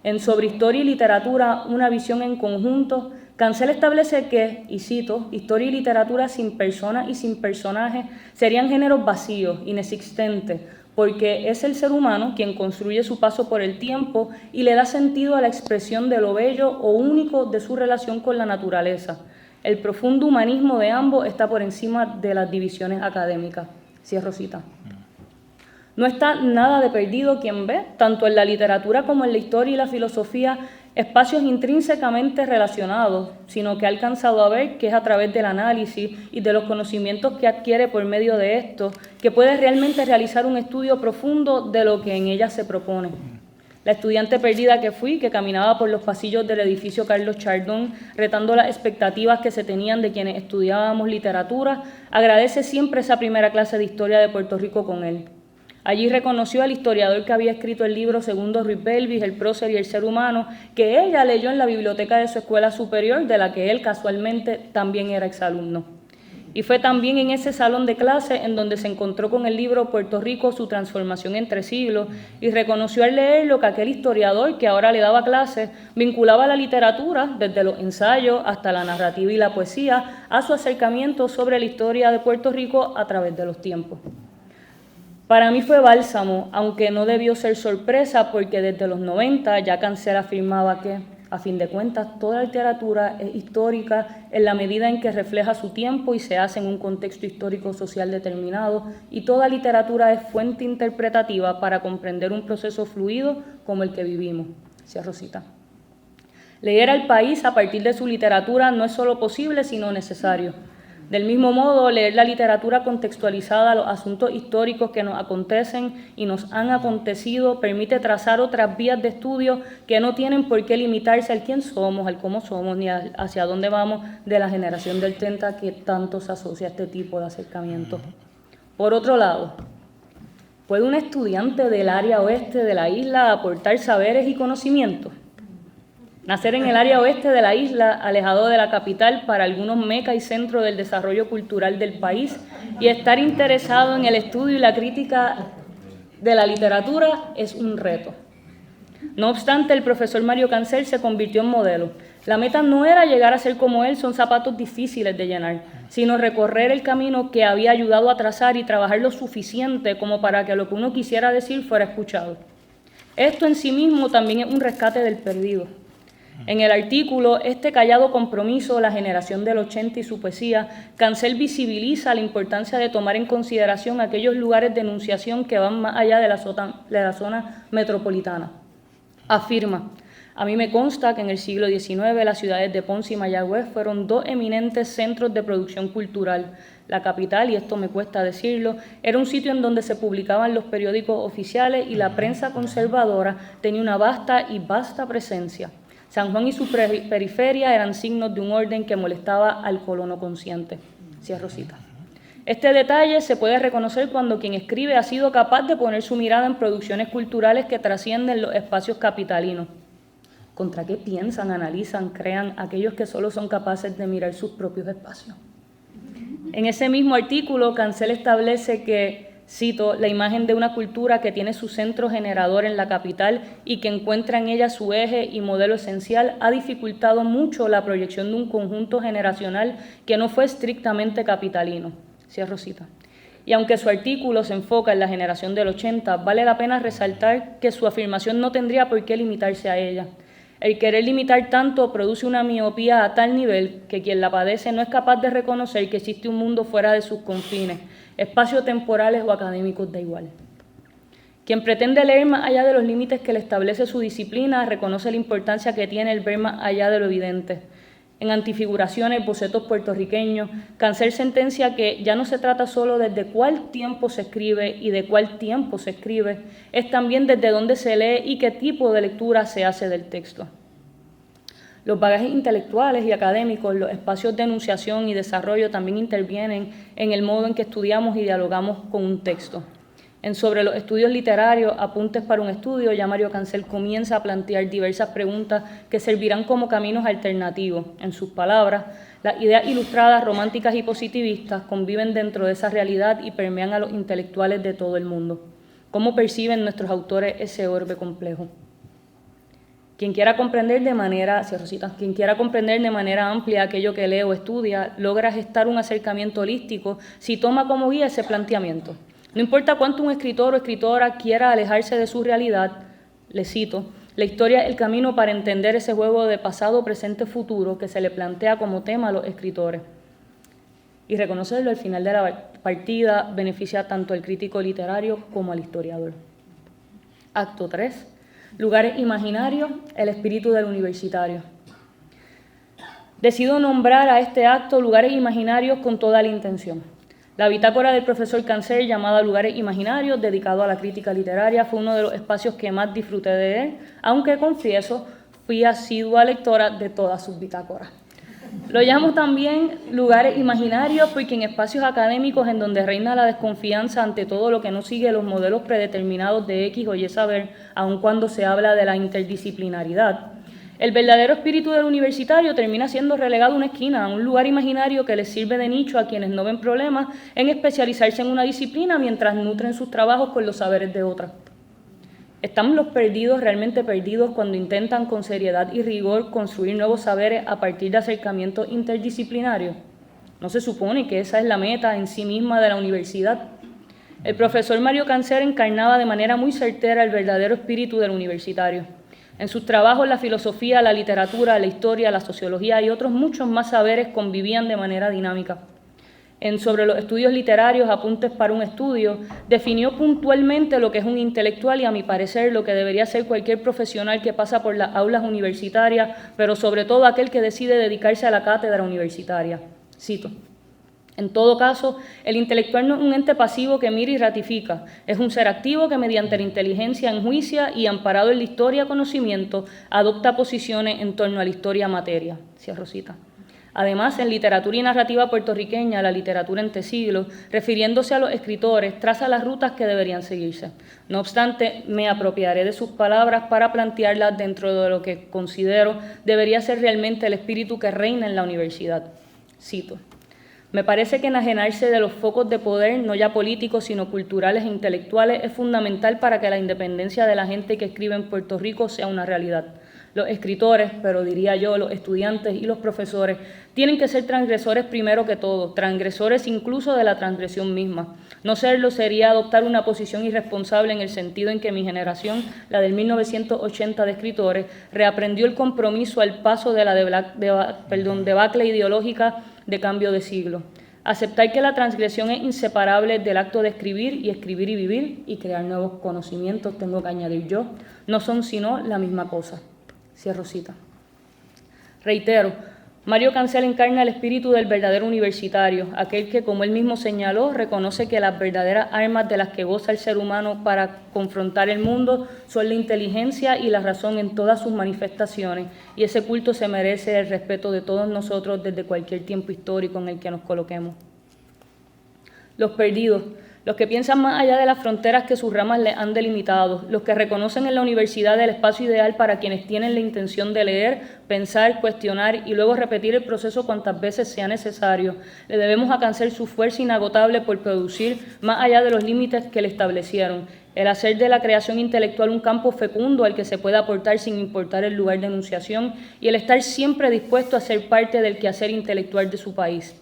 En Sobre Historia y Literatura, una visión en conjunto, Cancel establece que, y cito, historia y literatura sin personas y sin personajes serían géneros vacíos, inexistentes, porque es el ser humano quien construye su paso por el tiempo y le da sentido a la expresión de lo bello o único de su relación con la naturaleza. El profundo humanismo de ambos está por encima de las divisiones académicas. Cierro cita. No está nada de perdido quien ve, tanto en la literatura como en la historia y la filosofía, espacios intrínsecamente relacionados, sino que ha alcanzado a ver que es a través del análisis y de los conocimientos que adquiere por medio de esto que puede realmente realizar un estudio profundo de lo que en ella se propone. La estudiante perdida que fui, que caminaba por los pasillos del edificio Carlos Chardón, retando las expectativas que se tenían de quienes estudiábamos literatura, agradece siempre esa primera clase de historia de Puerto Rico con él. Allí reconoció al historiador que había escrito el libro Segundo Ruiz Belvis, El prócer y el ser humano, que ella leyó en la biblioteca de su escuela superior, de la que él casualmente también era exalumno. Y fue también en ese salón de clase en donde se encontró con el libro Puerto Rico, su transformación entre siglos, y reconoció al leerlo que aquel historiador que ahora le daba clases vinculaba la literatura, desde los ensayos hasta la narrativa y la poesía, a su acercamiento sobre la historia de Puerto Rico a través de los tiempos. Para mí fue bálsamo, aunque no debió ser sorpresa, porque desde los 90 ya Cancel afirmaba que, a fin de cuentas, toda literatura es histórica en la medida en que refleja su tiempo y se hace en un contexto histórico-social determinado, y toda literatura es fuente interpretativa para comprender un proceso fluido como el que vivimos. Cierro cita. Leer al país a partir de su literatura no es solo posible, sino necesario. Del mismo modo, leer la literatura contextualizada a los asuntos históricos que nos acontecen y nos han acontecido permite trazar otras vías de estudio que no tienen por qué limitarse al quién somos, al cómo somos, ni hacia dónde vamos de la generación del 30 que tanto se asocia a este tipo de acercamiento. Por otro lado, ¿puede un estudiante del área oeste de la isla aportar saberes y conocimientos? Nacer en el área oeste de la isla, alejado de la capital, para algunos meca y centro del desarrollo cultural del país, y estar interesado en el estudio y la crítica de la literatura es un reto. No obstante, el profesor Mario Cancel se convirtió en modelo. La meta no era llegar a ser como él, son zapatos difíciles de llenar, sino recorrer el camino que había ayudado a trazar y trabajar lo suficiente como para que lo que uno quisiera decir fuera escuchado. Esto en sí mismo también es un rescate del perdido. En el artículo Este callado compromiso, la generación del 80 y su poesía, Cancel visibiliza la importancia de tomar en consideración aquellos lugares de enunciación que van más allá de la zona metropolitana. Afirma: a mí me consta que en el siglo XIX las ciudades de Ponce y Mayagüez fueron dos eminentes centros de producción cultural. La capital, y esto me cuesta decirlo, era un sitio en donde se publicaban los periódicos oficiales y la prensa conservadora tenía una vasta presencia. San Juan y su periferia eran signos de un orden que molestaba al colono consciente. Cierro cita. Este detalle se puede reconocer cuando quien escribe ha sido capaz de poner su mirada en producciones culturales que trascienden los espacios capitalinos. ¿Contra qué piensan, analizan, crean aquellos que solo son capaces de mirar sus propios espacios? En ese mismo artículo, Cancel establece que, cito, la imagen de una cultura que tiene su centro generador en la capital y que encuentra en ella su eje y modelo esencial ha dificultado mucho la proyección de un conjunto generacional que no fue estrictamente capitalino. Cierro cita. Y aunque su artículo se enfoca en la generación del 80, vale la pena resaltar que su afirmación no tendría por qué limitarse a ella. El querer limitar tanto produce una miopía a tal nivel que quien la padece no es capaz de reconocer que existe un mundo fuera de sus confines, espacios temporales o académicos da igual. Quien pretende leer más allá de los límites que le establece su disciplina reconoce la importancia que tiene el ver más allá de lo evidente. En Antifiguraciones, bocetos puertorriqueños, Cancel sentencia que ya no se trata solo desde cuál tiempo se escribe y de cuál tiempo se escribe, es también desde dónde se lee y qué tipo de lectura se hace del texto. Los bagajes intelectuales y académicos, los espacios de enunciación y desarrollo también intervienen en el modo en que estudiamos y dialogamos con un texto. En Sobre los estudios literarios, apuntes para un estudio, ya Mario Cancel comienza a plantear diversas preguntas que servirán como caminos alternativos. En sus palabras, las ideas ilustradas, románticas y positivistas conviven dentro de esa realidad y permean a los intelectuales de todo el mundo. ¿Cómo perciben nuestros autores ese orbe complejo? Quien quiera comprender de manera amplia aquello que lee o estudia, logra gestar un acercamiento holístico si toma como guía ese planteamiento. No importa cuánto un escritor o escritora quiera alejarse de su realidad, le cito, la historia es el camino para entender ese juego de pasado, presente, futuro que se le plantea como tema a los escritores. Y reconocerlo al final de la partida beneficia tanto al crítico literario como al historiador. Acto 3. Lugares imaginarios, el espíritu del universitario. Decido nombrar a este acto lugares imaginarios con toda la intención. La bitácora del profesor Cancel, llamada Lugares Imaginarios, dedicado a la crítica literaria, fue uno de los espacios que más disfruté de él, aunque confieso, fui asidua lectora de todas sus bitácoras. Lo llamo también lugares imaginarios porque en espacios académicos en donde reina la desconfianza ante todo lo que no sigue los modelos predeterminados de X o Y saber, aun cuando se habla de la interdisciplinaridad, el verdadero espíritu del universitario termina siendo relegado a una esquina, a un lugar imaginario que les sirve de nicho a quienes no ven problemas en especializarse en una disciplina mientras nutren sus trabajos con los saberes de otra. ¿Están los perdidos realmente perdidos cuando intentan con seriedad y rigor construir nuevos saberes a partir de acercamientos interdisciplinarios? ¿No se supone que esa es la meta en sí misma de la universidad? El profesor Mario Cancel encarnaba de manera muy certera el verdadero espíritu del universitario. En sus trabajos la filosofía, la literatura, la historia, la sociología y otros muchos más saberes convivían de manera dinámica. En Sobre los estudios literarios, apuntes para un estudio, definió puntualmente lo que es un intelectual y, a mi parecer, lo que debería ser cualquier profesional que pasa por las aulas universitarias, pero sobre todo aquel que decide dedicarse a la cátedra universitaria. Cito: en todo caso, el intelectual no es un ente pasivo que mira y ratifica, es un ser activo que mediante la inteligencia enjuicia y, amparado en la historia conocimiento, adopta posiciones en torno a la historia materia. Cierro cita. Además, en literatura y narrativa puertorriqueña, la literatura entre siglos, refiriéndose a los escritores, traza las rutas que deberían seguirse. No obstante, me apropiaré de sus palabras para plantearlas dentro de lo que considero debería ser realmente el espíritu que reina en la universidad. Cito: me parece que enajenarse de los focos de poder, no ya políticos, sino culturales e intelectuales, es fundamental para que la independencia de la gente que escribe en Puerto Rico sea una realidad. Los escritores, pero diría yo, los estudiantes y los profesores, tienen que ser transgresores primero que todo, transgresores incluso de la transgresión misma. No serlo sería adoptar una posición irresponsable en el sentido en que mi generación, la del 1980 de escritores, reaprendió el compromiso al paso de la debacle ideológica de cambio de siglo. Aceptar que la transgresión es inseparable del acto de escribir y vivir y crear nuevos conocimientos, tengo que añadir yo, no son sino la misma cosa. Cierro cita. Reitero, Mario Cancel encarna el espíritu del verdadero universitario, aquel que, como él mismo señaló, reconoce que las verdaderas armas de las que goza el ser humano para confrontar el mundo son la inteligencia y la razón en todas sus manifestaciones, y ese culto se merece el respeto de todos nosotros desde cualquier tiempo histórico en el que nos coloquemos. Los perdidos, los que piensan más allá de las fronteras que sus ramas les han delimitado, los que reconocen en la universidad el espacio ideal para quienes tienen la intención de leer, pensar, cuestionar y luego repetir el proceso cuantas veces sea necesario. Le debemos a Cancel su fuerza inagotable por producir más allá de los límites que le establecieron, el hacer de la creación intelectual un campo fecundo al que se pueda aportar sin importar el lugar de enunciación y el estar siempre dispuesto a ser parte del quehacer intelectual de su país.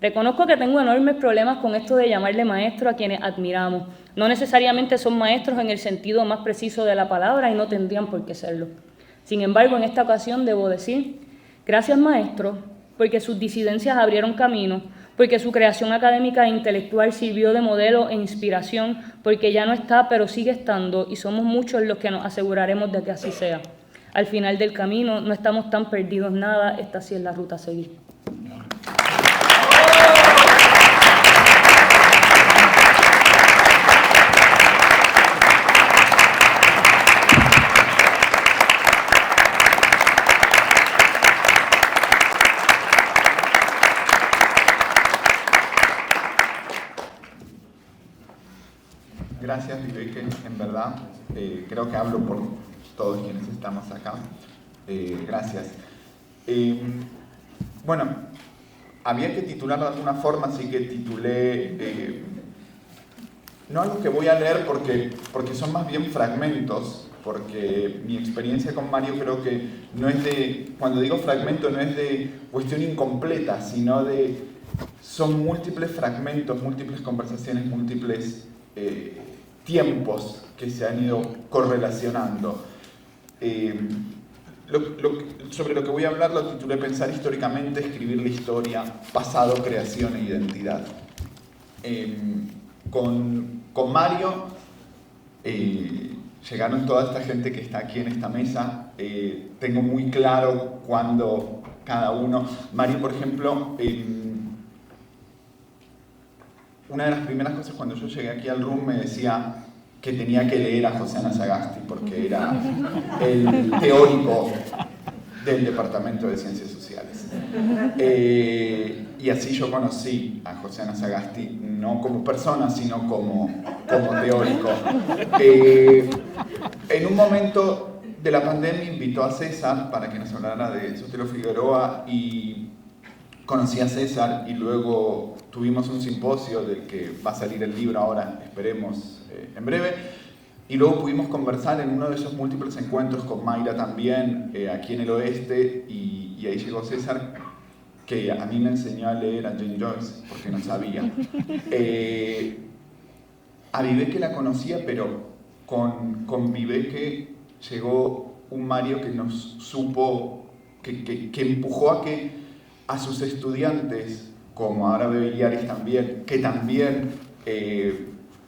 Reconozco que tengo enormes problemas con esto de llamarle maestro a quienes admiramos. No necesariamente son maestros en el sentido más preciso de la palabra y no tendrían por qué serlo. Sin embargo, en esta ocasión debo decir, gracias maestro, porque sus disidencias abrieron camino, porque su creación académica e intelectual sirvió de modelo e inspiración, porque ya no está, pero sigue estando, y somos muchos los que nos aseguraremos de que así sea. Al final del camino no estamos tan perdidos nada, esta sí es la ruta a seguir. Gracias, Viveke. En verdad, creo que hablo por todos quienes estamos acá. Gracias. Bueno, había que titularlo de alguna forma, así que titulé, no algo que voy a leer porque son más bien fragmentos, porque mi experiencia con Mario creo que no es de, cuando digo fragmento no es de cuestión incompleta, sino de, son múltiples fragmentos, múltiples conversaciones, múltiples tiempos que se han ido correlacionando. Sobre lo que voy a hablar lo titulé Pensar históricamente, escribir la historia, pasado, creación e identidad. Con Mario llegaron toda esta gente que está aquí en esta mesa. Tengo muy claro cuando cada uno... Mario, por ejemplo, una de las primeras cosas cuando yo llegué aquí al RUM me decía que tenía que leer a José Ana Sagasti porque era el teórico del Departamento de Ciencias Sociales. Y así yo conocí a José Ana Sagasti, no como persona, sino como teórico. En un momento de la pandemia invitó a César para que nos hablara de Sotero Figueroa y conocí a César y luego tuvimos un simposio del que va a salir el libro ahora, esperemos, en breve. Y luego pudimos conversar en uno de esos múltiples encuentros con Mayra también, aquí en el oeste, y ahí llegó César, que a mí me enseñó a leer a Jane Joyce, porque no sabía. A Viveke la conocía, pero con Viveke llegó un Mario que nos supo, que empujó a sus estudiantes, como ahora Bebeliaris también, que también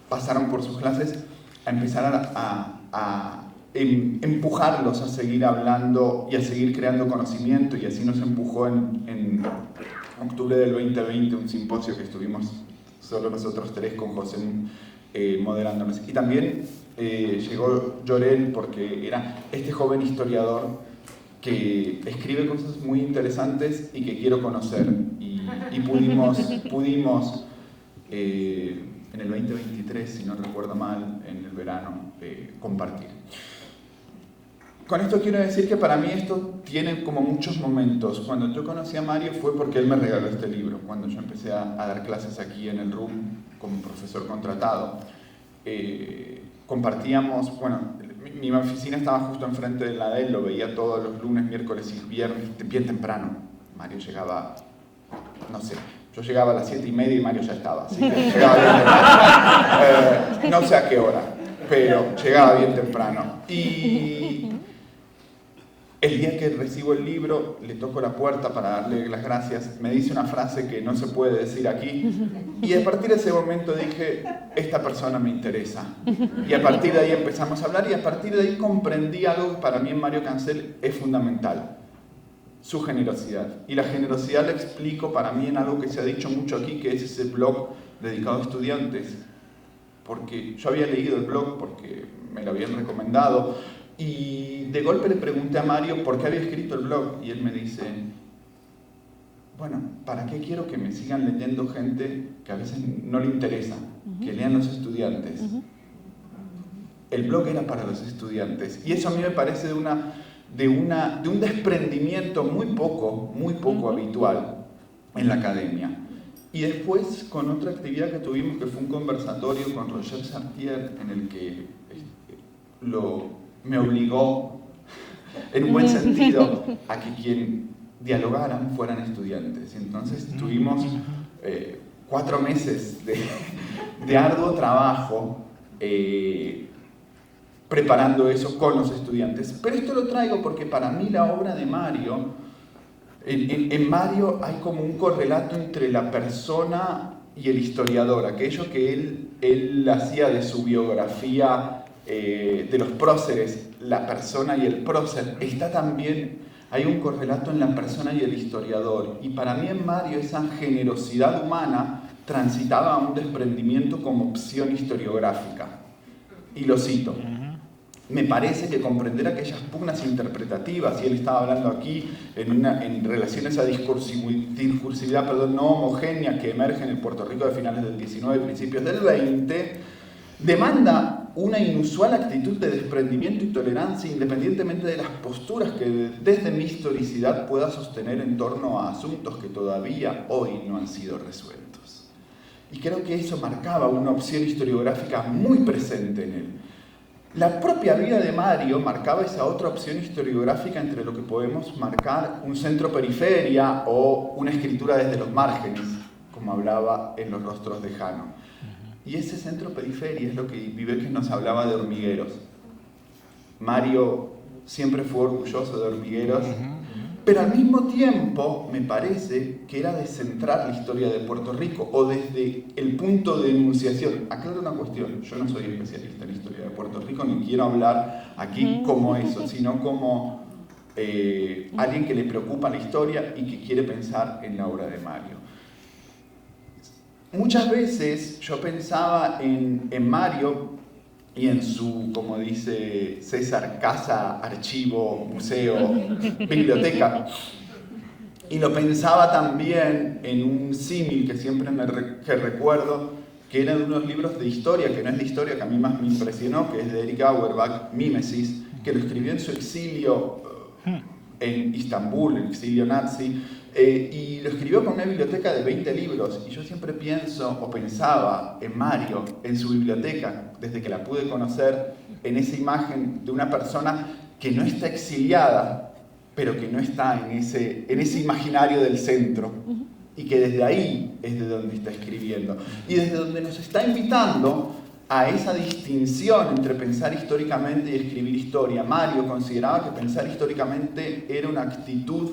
pasaron por sus clases, a empezar a empujarlos a seguir hablando y a seguir creando conocimiento, y así nos empujó en octubre del 2020 un simposio que estuvimos solo nosotros tres con José moderándonos. Y también llegó Llorel porque era este joven historiador que escribe cosas muy interesantes y que quiero conocer, y pudimos en el 2023, si no recuerdo mal, en el verano, compartir. Con esto quiero decir que para mí esto tiene como muchos momentos. Cuando yo conocí a Mario fue porque él me regaló este libro, cuando yo empecé a dar clases aquí en el RUM como profesor contratado. Compartíamos, bueno, mi oficina estaba justo enfrente de la de él, lo veía todos los lunes, miércoles y viernes, bien temprano. Mario llegaba, no sé, yo llegaba a las 7:30 y Mario ya estaba, así que llegaba bien temprano. No sé a qué hora, pero llegaba bien temprano. Y el día que recibo el libro, le toco la puerta para darle las gracias, me dice una frase que no se puede decir aquí, y a partir de ese momento dije, esta persona me interesa. Y a partir de ahí empezamos a hablar, y a partir de ahí comprendí algo que para mí en Mario Cancel es fundamental, su generosidad. Y la generosidad la explico para mí en algo que se ha dicho mucho aquí, que es ese blog dedicado a estudiantes, porque yo había leído el blog, porque me lo habían recomendado, y de golpe le pregunté a Mario por qué había escrito el blog, y él me dice, bueno, ¿para qué quiero que me sigan leyendo gente que a veces no le interesa, que lean los estudiantes? El blog era para los estudiantes, y eso a mí me parece de un desprendimiento muy poco habitual en la academia. Y después, con otra actividad que tuvimos, que fue un conversatorio con Roger Chartier, en el que me obligó, en un buen sentido, a que quien dialogaran fueran estudiantes. Entonces tuvimos 4 meses de arduo trabajo preparando eso con los estudiantes. Pero esto lo traigo porque para mí la obra de Mario, en Mario hay como un correlato entre la persona y el historiador, aquello que él hacía de su biografía, de los próceres, la persona y el prócer, está también, hay un correlato en la persona y el historiador. Y para mí en Mario esa generosidad humana transitaba a un desprendimiento como opción historiográfica. Y lo cito. Me parece que comprender aquellas pugnas interpretativas, y él estaba hablando aquí en relación a esa discursividad no homogénea que emerge en el Puerto Rico de finales del 19 y principios del 20, demanda una inusual actitud de desprendimiento y tolerancia independientemente de las posturas que desde mi historicidad pueda sostener en torno a asuntos que todavía hoy no han sido resueltos. Y creo que eso marcaba una opción historiográfica muy presente en él. La propia vida de Mario marcaba esa otra opción historiográfica entre lo que podemos marcar un centro-periferia o una escritura desde los márgenes, como hablaba en Los rostros de Jano. Y ese centro-periferia es lo que Viveke nos hablaba de Hormigueros. Mario siempre fue orgulloso de Hormigueros, pero al mismo tiempo me parece que era de centrar la historia de Puerto Rico, o desde el punto de enunciación. Aclaro una cuestión, yo no soy especialista en la historia de Puerto Rico, ni quiero hablar aquí como eso, sino como alguien que le preocupa la historia y que quiere pensar en la obra de Mario. Muchas veces yo pensaba en Mario y en su, como dice César, casa, archivo, museo, biblioteca. Y lo pensaba también en un símil que siempre que recuerdo, que era de unos libros de historia, que no es de historia que a mí más me impresionó, que es de Eric Auerbach, Mimesis, que lo escribió en su exilio en Istambul, el exilio nazi, y lo escribió con una biblioteca de 20 libros, y yo siempre pienso o pensaba en Mario, en su biblioteca, desde que la pude conocer, en esa imagen de una persona que no está exiliada, pero que no está en ese imaginario del centro, y que desde ahí es de donde está escribiendo, y desde donde nos está invitando a esa distinción entre pensar históricamente y escribir historia. Mario consideraba que pensar históricamente era una actitud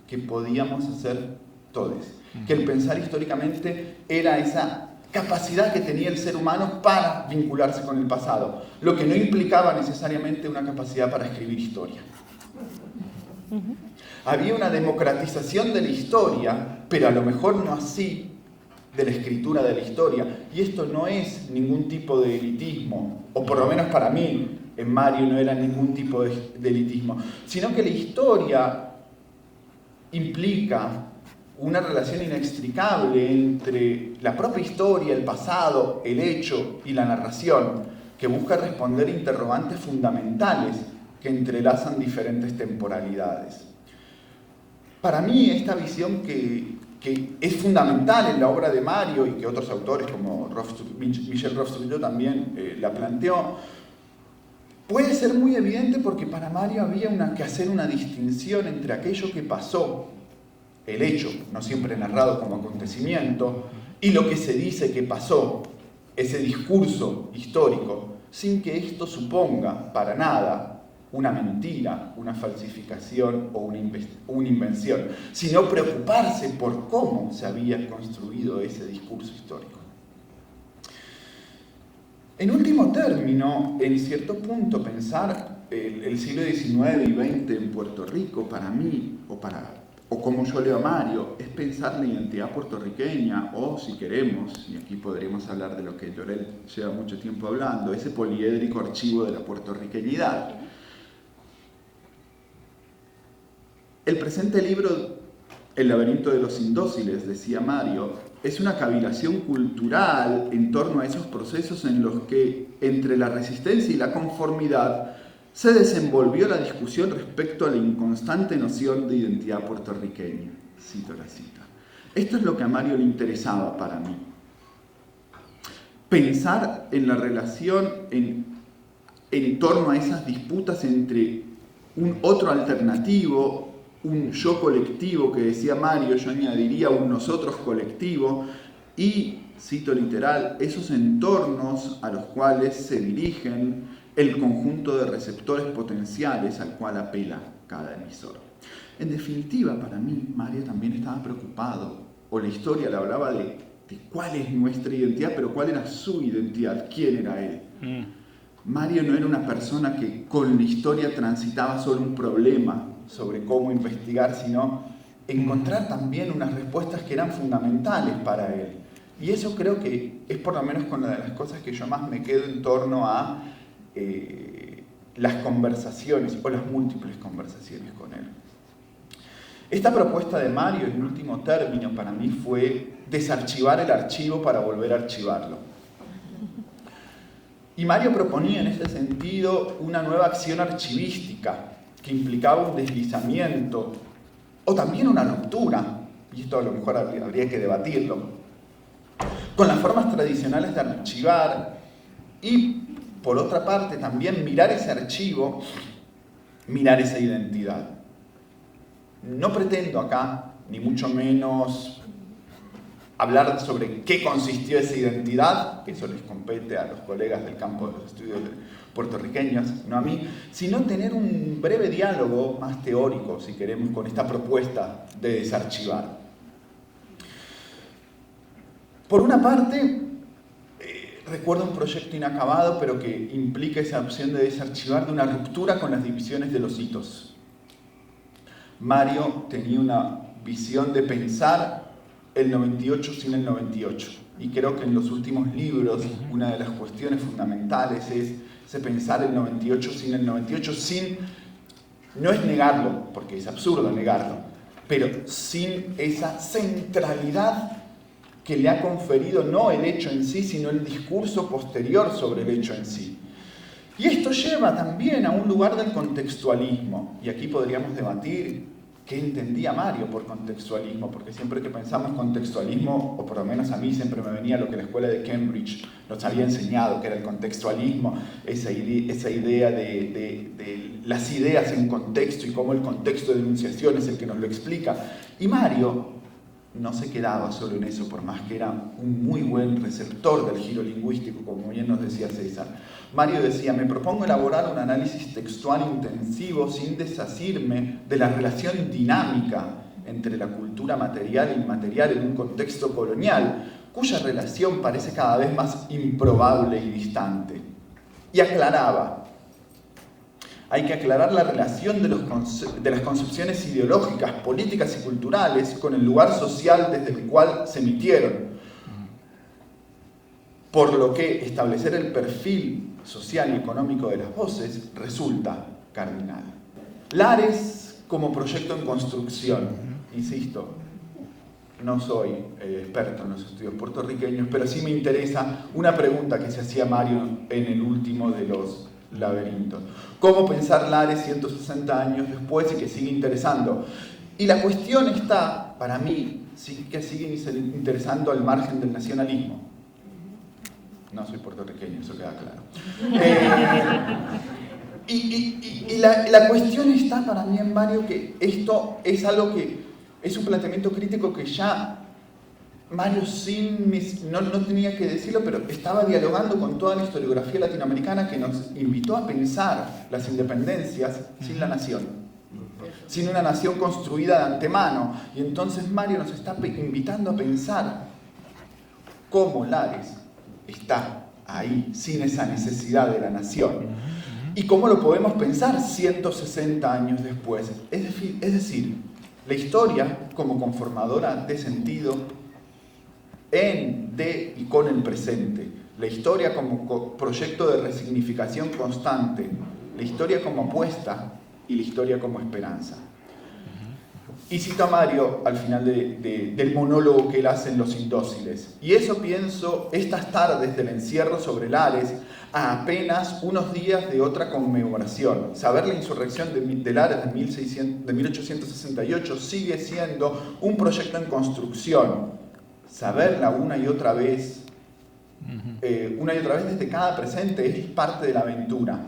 que podíamos hacer todos, que el pensar históricamente era esa capacidad que tenía el ser humano para vincularse con el pasado, lo que no implicaba necesariamente una capacidad para escribir historia. Había una democratización de la historia, pero a lo mejor no así de la escritura de la historia, y esto no es ningún tipo de elitismo, o por lo menos para mí en Mario no era ningún tipo de elitismo, sino que la historia implica una relación inextricable entre la propia historia, el pasado, el hecho y la narración, que busca responder interrogantes fundamentales que entrelazan diferentes temporalidades. Para mí esta visión que es fundamental en la obra de Mario y que otros autores como Michel Rothschild también la planteó, puede ser muy evidente porque para Mario había que hacer una distinción entre aquello que pasó, el hecho, no siempre narrado como acontecimiento, y lo que se dice que pasó, ese discurso histórico, sin que esto suponga para nada una mentira, una falsificación o una invención, sino preocuparse por cómo se había construido ese discurso histórico. En último término, en cierto punto, pensar el siglo XIX y XX en Puerto Rico, para mí, o como yo leo a Mario, es pensar la identidad puertorriqueña, o si queremos, y aquí podríamos hablar de lo que Llorel lleva mucho tiempo hablando, ese poliédrico archivo de la puertorriqueñidad. El presente libro, El laberinto de los indóciles, decía Mario, es una cavilación cultural en torno a esos procesos en los que, entre la resistencia y la conformidad, se desenvolvió la discusión respecto a la inconstante noción de identidad puertorriqueña. Cito la cita. Esto es lo que a Mario le interesaba para mí. Pensar en la relación en torno a esas disputas entre un otro alternativo, un yo colectivo que decía Mario, yo añadiría un nosotros colectivo, y, cito literal, esos entornos a los cuales se dirigen el conjunto de receptores potenciales al cual apela cada emisor. En definitiva, para mí, Mario también estaba preocupado, o la historia le hablaba de cuál es nuestra identidad, pero cuál era su identidad, quién era él. Mario no era una persona que con la historia transitaba solo un problema sobre cómo investigar, sino encontrar también unas respuestas que eran fundamentales para él. Y eso creo que es por lo menos con una de las cosas que yo más me quedo en torno a las conversaciones o las múltiples conversaciones con él. Esta propuesta de Mario, en último término, para mí fue desarchivar el archivo para volver a archivarlo. Y Mario proponía en ese sentido una nueva acción archivística que implicaba un deslizamiento o también una ruptura, y esto a lo mejor habría que debatirlo, con las formas tradicionales de archivar y, por otra parte, también mirar ese archivo, mirar esa identidad. No pretendo acá, ni mucho menos, hablar sobre qué consistió esa identidad, que eso les compete a los colegas del campo de los estudios puertorriqueños, no a mí, sino tener un breve diálogo más teórico, si queremos, con esta propuesta de desarchivar. Por una parte, recuerdo un proyecto inacabado, pero que implica esa opción de desarchivar, de una ruptura con las divisiones de los hitos. Mario tenía una visión de pensar el 98 sin el 98. Y creo que en los últimos libros una de las cuestiones fundamentales es ese pensar el 98 sin el 98, no es negarlo, porque es absurdo negarlo, pero sin esa centralidad que le ha conferido no el hecho en sí, sino el discurso posterior sobre el hecho en sí. Y esto lleva también a un lugar del contextualismo, y aquí podríamos debatir qué entendía Mario por contextualismo, porque siempre que pensamos contextualismo, o por lo menos a mí siempre me venía lo que la escuela de Cambridge nos había enseñado, que era el contextualismo, esa idea de las ideas en contexto y cómo el contexto de enunciación es el que nos lo explica. Y Mario no se quedaba solo en eso, por más que era un muy buen receptor del giro lingüístico, como bien nos decía César. Mario decía, me propongo elaborar un análisis textual intensivo sin desasirme de la relación dinámica entre la cultura material e inmaterial en un contexto colonial, cuya relación parece cada vez más improbable y distante. Y aclaraba, hay que aclarar la relación de las concepciones ideológicas, políticas y culturales con el lugar social desde el cual se emitieron. Por lo que establecer el perfil social y económico de las voces resulta cardinal. Lares como proyecto en construcción, insisto, no soy experto en los estudios puertorriqueños, pero sí me interesa una pregunta que se hacía Mario en el último de los laberintos. ¿Cómo pensar Lares 160 años después y que sigue interesando? Y la cuestión está, para mí, sí que sigue interesando al margen del nacionalismo. No soy puertorriqueño, eso queda claro. Y la cuestión está para mí en Mario que esto es algo que es un planteamiento crítico que ya Mario no tenía que decirlo, pero estaba dialogando con toda la historiografía latinoamericana que nos invitó a pensar las independencias sin la nación, sin una nación construida de antemano. Y entonces Mario nos está invitando a pensar cómo Lares está ahí sin esa necesidad de la nación. ¿Y cómo lo podemos pensar 160 años después? Es decir, la historia como conformadora de sentido de y con el presente, la historia como proyecto de resignificación constante, la historia como apuesta y la historia como esperanza. Y cito a Mario al final del monólogo que él hace en Los Indóciles. Y eso pienso estas tardes del encierro sobre Lares, a apenas unos días de otra conmemoración. Saber la insurrección de Lares de 1868 sigue siendo un proyecto en construcción. Saberla una y otra vez desde cada presente es parte de la aventura.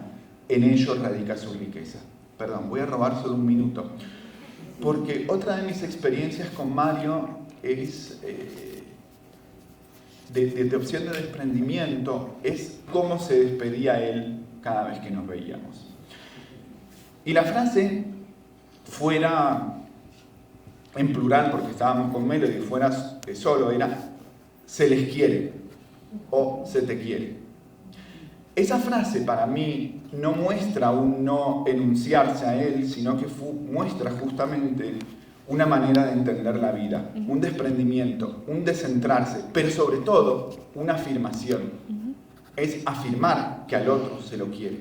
En ello radica su riqueza. Perdón, voy a robar solo un minuto. Porque otra de mis experiencias con Mario es de opción de desprendimiento, es cómo se despedía él cada vez que nos veíamos. Y la frase, fuera en plural, porque estábamos con Melody, fuera solo, era se les quiere o se te quiere. Esa frase para mí no muestra un no enunciarse a él, sino que muestra justamente una manera de entender la vida, un desprendimiento, un descentrarse, pero sobre todo una afirmación. Es afirmar que al otro se lo quiere.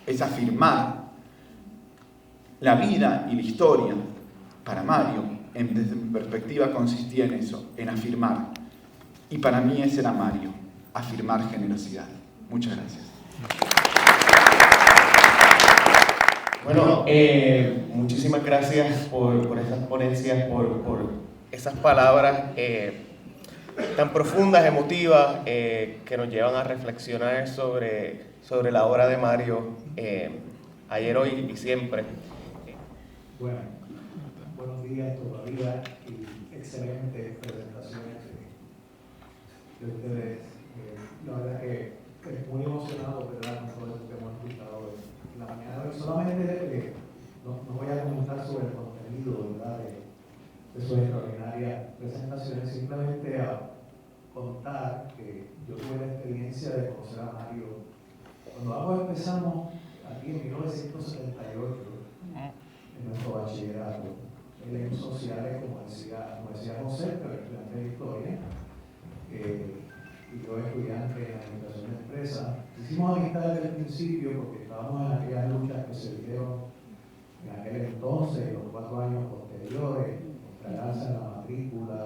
Es afirmar la vida y la historia. Para Mario, desde mi perspectiva, consistía en eso, en afirmar. Y para mí ese era Mario, afirmar generosidad. Muchas gracias. Bueno, muchísimas gracias por estas ponencias, por esas palabras tan profundas, emotivas, que nos llevan a reflexionar sobre la obra de Mario, ayer, hoy y siempre. Bueno, buenos días todavía y excelentes presentaciones de ustedes. La verdad que es muy emocionado, ¿verdad?, con todo esto que hemos escuchado en la mañana. Solamente no voy a comentar sobre el contenido, ¿verdad?, de sus extraordinarias presentaciones, simplemente a contar que yo tuve la experiencia de conocer a Mario cuando ambos empezamos aquí en 1978 en nuestro bachillerato. Él en sociales, como decía José, pero estudiante de historia, y yo estudiante en administración de empresas. Hicimos amistad desde el principio porque estábamos en aquellas luchas que se dieron en aquel entonces, los 4 años posteriores, nuestra alza en la matrícula.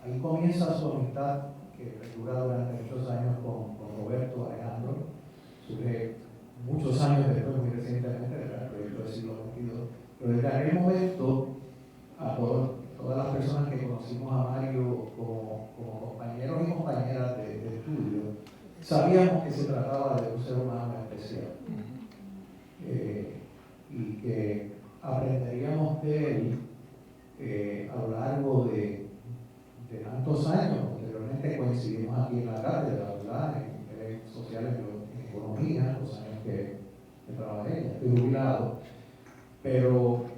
Ahí comienza su amistad que perdura durante muchos años con Roberto Alejandro. Surge muchos años después, muy recientemente, el proyecto del siglo XXII. Pero desde aquel momento, a todas las personas que conocimos a Mario como compañeros y compañeras de estudio, sabíamos que se trataba de un ser humano especial y que aprenderíamos de él a lo largo de tantos años. Posteriormente coincidimos aquí en la cátedra, ¿verdad?, en redes sociales, en economía, los años que trabajé, estoy jubilado, pero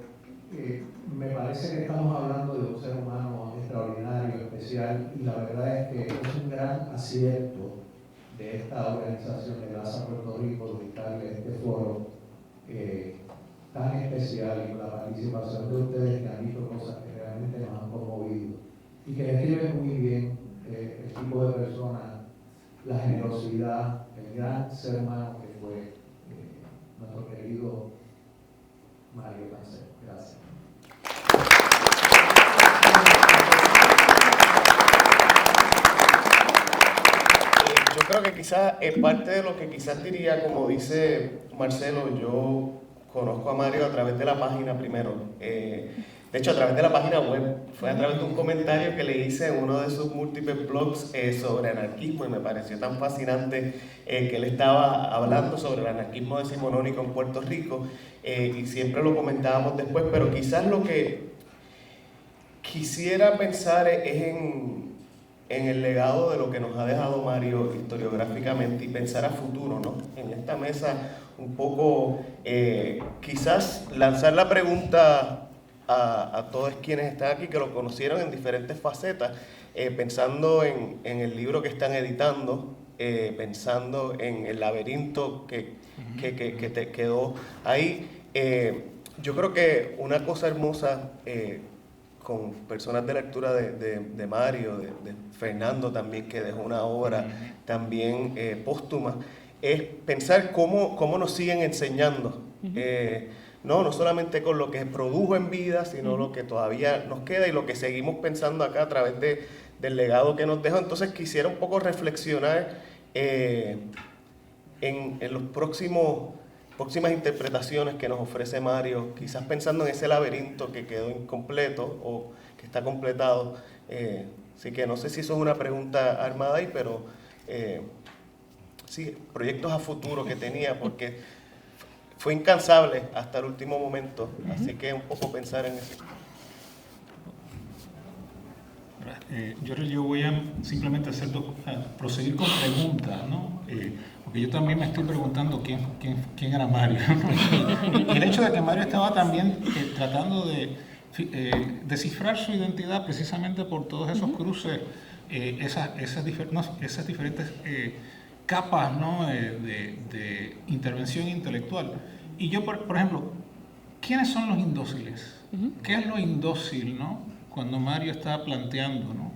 me parece que estamos hablando de un ser humano extraordinario, especial, y la verdad es que es un gran acierto de esta organización de LASA Puerto Rico dedicarle este foro tan especial y con la participación de ustedes que han visto cosas que realmente nos han conmovido y que describen muy bien el tipo de persona, la generosidad, el gran ser humano que fue nuestro querido Mario Cancel. Gracias. Yo creo que quizás parte de lo que quizás diría, como dice Marcelo, yo conozco a Mario a través de la página primero. De hecho, a través de la página web. Fue a través de un comentario que le hice en uno de sus múltiples blogs sobre anarquismo, y me pareció tan fascinante que él estaba hablando sobre el anarquismo decimonónico en Puerto Rico, y siempre lo comentábamos después, pero quizás lo que quisiera pensar es en el legado de lo que nos ha dejado Mario historiográficamente, y pensar a futuro, ¿no? En esta mesa un poco, quizás lanzar la pregunta a todos quienes están aquí, que lo conocieron en diferentes facetas, pensando en el libro que están editando, pensando en el laberinto que te quedó ahí. Yo creo que una cosa hermosa con personas de la altura de Mario, de Fernando también, que dejó una obra también póstuma, es pensar cómo nos siguen enseñando. No solamente con lo que produjo en vida, sino lo que todavía nos queda y lo que seguimos pensando acá a través del legado que nos dejó. Entonces quisiera un poco reflexionar en los próximas interpretaciones que nos ofrece Mario, quizás pensando en ese laberinto que quedó incompleto o que está completado. Así que no sé si eso es una pregunta armada ahí, pero sí, proyectos a futuro que tenía, porque fue incansable hasta el último momento, así que un poco pensar en eso. Yo voy a simplemente proseguir con preguntas, ¿no? Porque yo también me estoy preguntando quién era Mario, ¿no? Y el hecho de que Mario estaba también tratando de descifrar su identidad precisamente por todos esos cruces, esas diferentes capas, ¿no? de intervención intelectual. Y yo, por ejemplo, ¿quiénes son los indóciles? ¿Qué es lo indócil, ¿no? Cuando Mario está planteando, ¿no?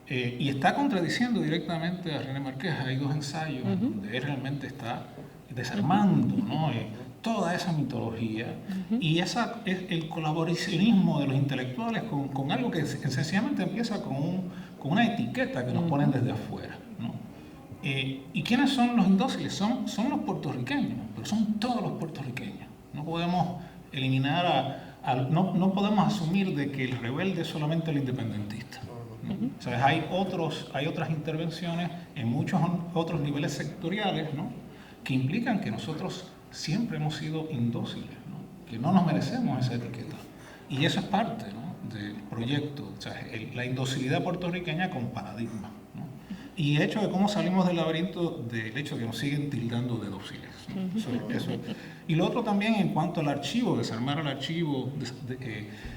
Y está contradiciendo directamente a René Marqués. Hay dos ensayos donde él realmente está desarmando, ¿no? Toda esa mitología y el colaboracionismo de los intelectuales con algo que sencillamente empieza con una etiqueta que nos ponen desde afuera, ¿no? ¿Y quiénes son los indóciles? Son los puertorriqueños, pero son todos los puertorriqueños. No podemos eliminar no podemos asumir de que el rebelde es solamente el independentista, ¿no? O sea, hay otras intervenciones en muchos otros niveles sectoriales, ¿no? Que implican que nosotros siempre hemos sido indóciles, ¿no? Que no nos merecemos esa etiqueta. Y eso es parte, ¿no? del proyecto, o sea, la indocilidad puertorriqueña con paradigma, ¿no? Y el hecho de cómo salimos del laberinto, del hecho de que nos siguen tildando de dóciles, ¿no? Eso. Y lo otro también en cuanto al archivo, desarmar el archivo,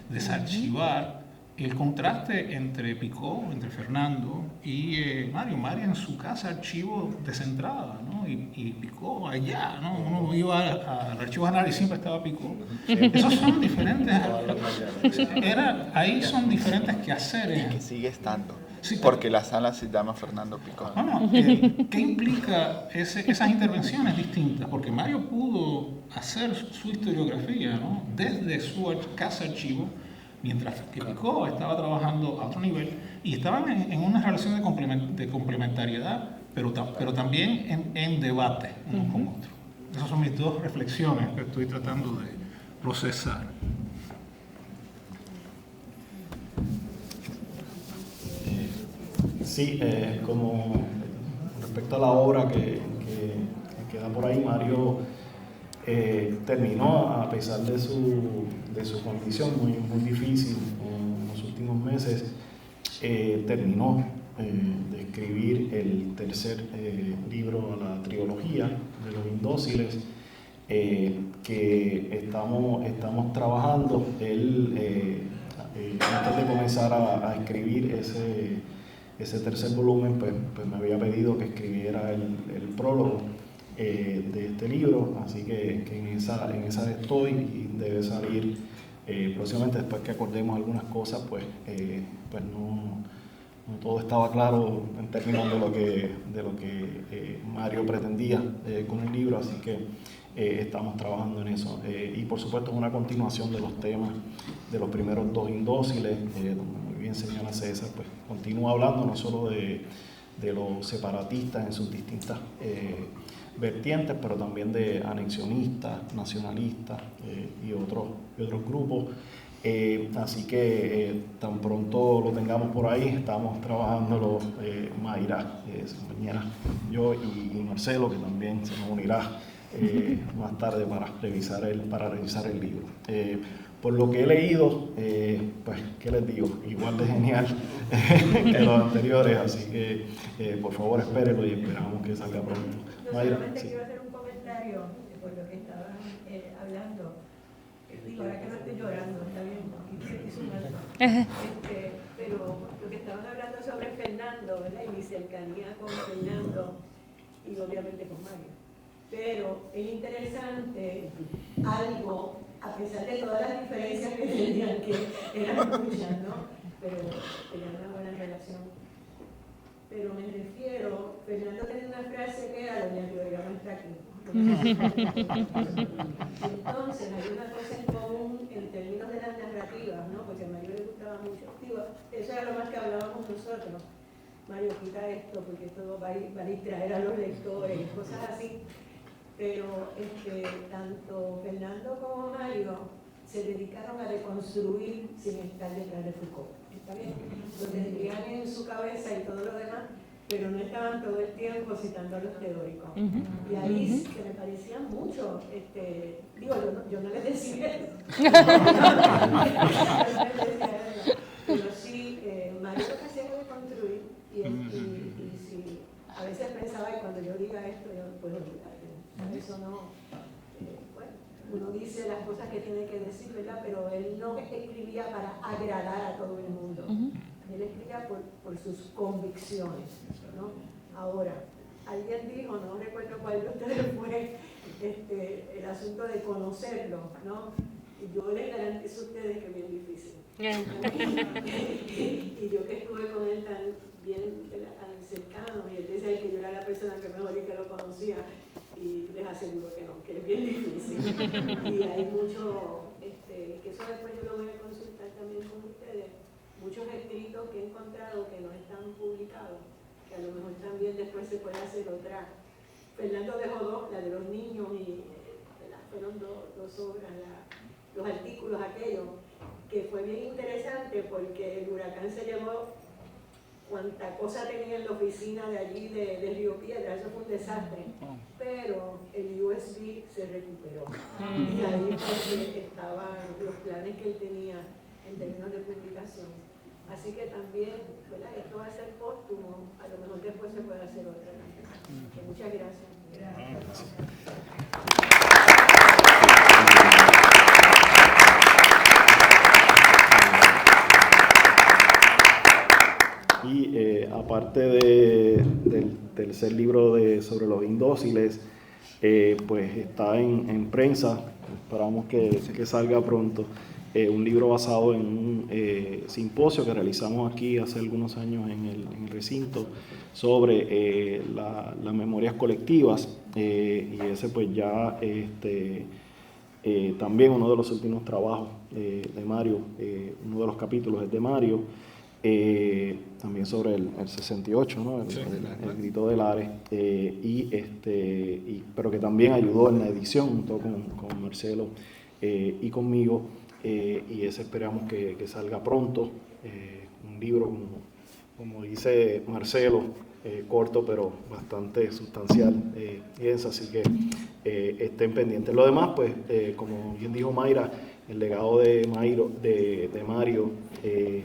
desarchivar, el contraste entre Picó, entre Fernando y Mario. Mario en su casa archivo descentrada, ¿no? Y Picó allá, ¿no? Uno iba al archivo general y siempre estaba Picó. Esos son diferentes. Ahí son diferentes quehaceres. Y que sigue estando. Sí, porque la sala se llama Fernando Picó. ¿Qué implica esas intervenciones distintas? Porque Mario pudo hacer su historiografía, ¿no? Desde su casa archivo, mientras que Picó estaba trabajando a otro nivel y estaban en una relación de complementariedad, pero también en debate uno con otro. Esas son mis dos reflexiones que estoy tratando de procesar. Sí, como respecto a la obra que queda por ahí, Mario terminó, a pesar de su condición muy difícil en los últimos meses, terminó de escribir el tercer libro de la trilogía de los indóciles, que estamos trabajando. Él, antes de comenzar a escribir ese tercer volumen, pues me había pedido que escribiera el prólogo de este libro, así que en esa estoy, y debe salir próximamente, después que acordemos algunas cosas, pues no todo estaba claro en términos de lo que Mario pretendía con el libro, así que estamos trabajando en eso. Y por supuesto es una continuación de los temas de los primeros dos indóciles, donde muy bien señala César, pues continúa hablando no solo de los separatistas en sus distintas vertientes, pero también de anexionistas, nacionalistas y otros grupos. Así que tan pronto lo tengamos por ahí, estamos trabajándolo Mayra, su compañera, yo y Marcelo, que también se nos unirá más tarde para revisar el libro. Por lo que he leído, pues, ¿qué les digo? Igual de genial que los anteriores, así que por favor espérenlo y esperamos que salga pronto. Yo Mayra, solamente sí. quiero hacer un comentario por lo que estaban hablando. Digo, ahora que no estoy llorando, está bien, ¿no? Es un alto. Pero lo que estaban hablando sobre Fernando, ¿verdad? Y mi cercanía con Fernando y obviamente con Mario. Pero es interesante algo, a pesar de todas las diferencias que tenían, que eran muchas, ¿no? Pero tenían una buena relación. Pero me refiero, Fernando tenía una frase que era, doña Gloria no está aquí. Entonces, hay una cosa en común en términos de las narrativas, ¿no? Porque a Mario le gustaba mucho. Digo, eso era lo más que hablábamos nosotros. Mario, quita esto porque esto va a distraer a los lectores y cosas así. Pero tanto Fernando como Mario se dedicaron a deconstruir sin estar detrás de Foucault. ¿Está bien? Lo tendrían en su cabeza y todo lo demás, pero no estaban todo el tiempo citando a los teóricos. Y ahí que me parecían mucho, digo, yo no les decía eso. Pero sí, Mario lo que hacía era deconstruir y si a veces pensaba que cuando yo diga esto, yo no puedo olvidar. Eso no, bueno, uno dice las cosas que tiene que decir, ¿verdad? Pero él no escribía para agradar a todo el mundo. Él escribía por sus convicciones, ¿no? Ahora, alguien dijo, no recuerdo cuál de ustedes fue, el asunto de conocerlo, ¿no? Y yo les garantizo a ustedes que es bien difícil. Y yo que estuve con él tan bien tan cercano, y él decía que yo era la persona que mejor y que lo conocía, y les aseguro que no, que es bien difícil. Y hay mucho, que eso después yo lo voy a consultar también con ustedes, muchos escritos que he encontrado que no están publicados, que a lo mejor también después se puede hacer otra. Fernando dejó dos, la de los niños, y fueron dos obras, los artículos aquellos, que fue bien interesante porque el huracán se llevó cuanta cosa tenía en la oficina de allí de Río Piedra, eso fue un desastre, pero el USB se recuperó y ahí estaban los planes que él tenía en términos de publicación. Así que también, ¿verdad? Esto va a ser póstumo, a lo mejor después se puede hacer otra. Muchas gracias. Gracias. Y aparte del tercer libro sobre los indóciles, pues está en prensa, esperamos que salga pronto, un libro basado en un simposio que realizamos aquí hace algunos años en el recinto sobre las memorias colectivas, y ese pues ya también uno de los últimos trabajos de Mario, uno de los capítulos es de Mario, también sobre el 68, ¿no? el grito del Ares, pero que también ayudó en la edición junto con Marcelo y conmigo, y ese esperamos que salga pronto, un libro como dice Marcelo, corto pero bastante sustancial, y es así que estén pendientes. Lo demás, pues, como bien dijo Mayra, el legado de Mario es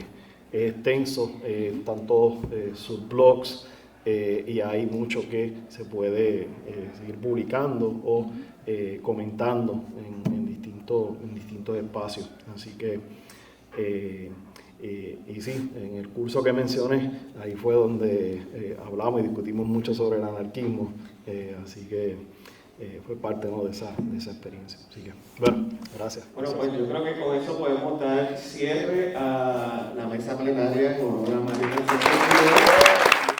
extenso, están todos sus blogs, y hay mucho que se puede seguir publicando o comentando en distintos espacios. Así que, y sí, en el curso que mencioné, ahí fue donde hablamos y discutimos mucho sobre el anarquismo, así que fue parte, ¿no?, de esa experiencia. Así que, bueno, gracias. Bueno, pues yo creo que con eso podemos dar cierre a la mesa plenaria con una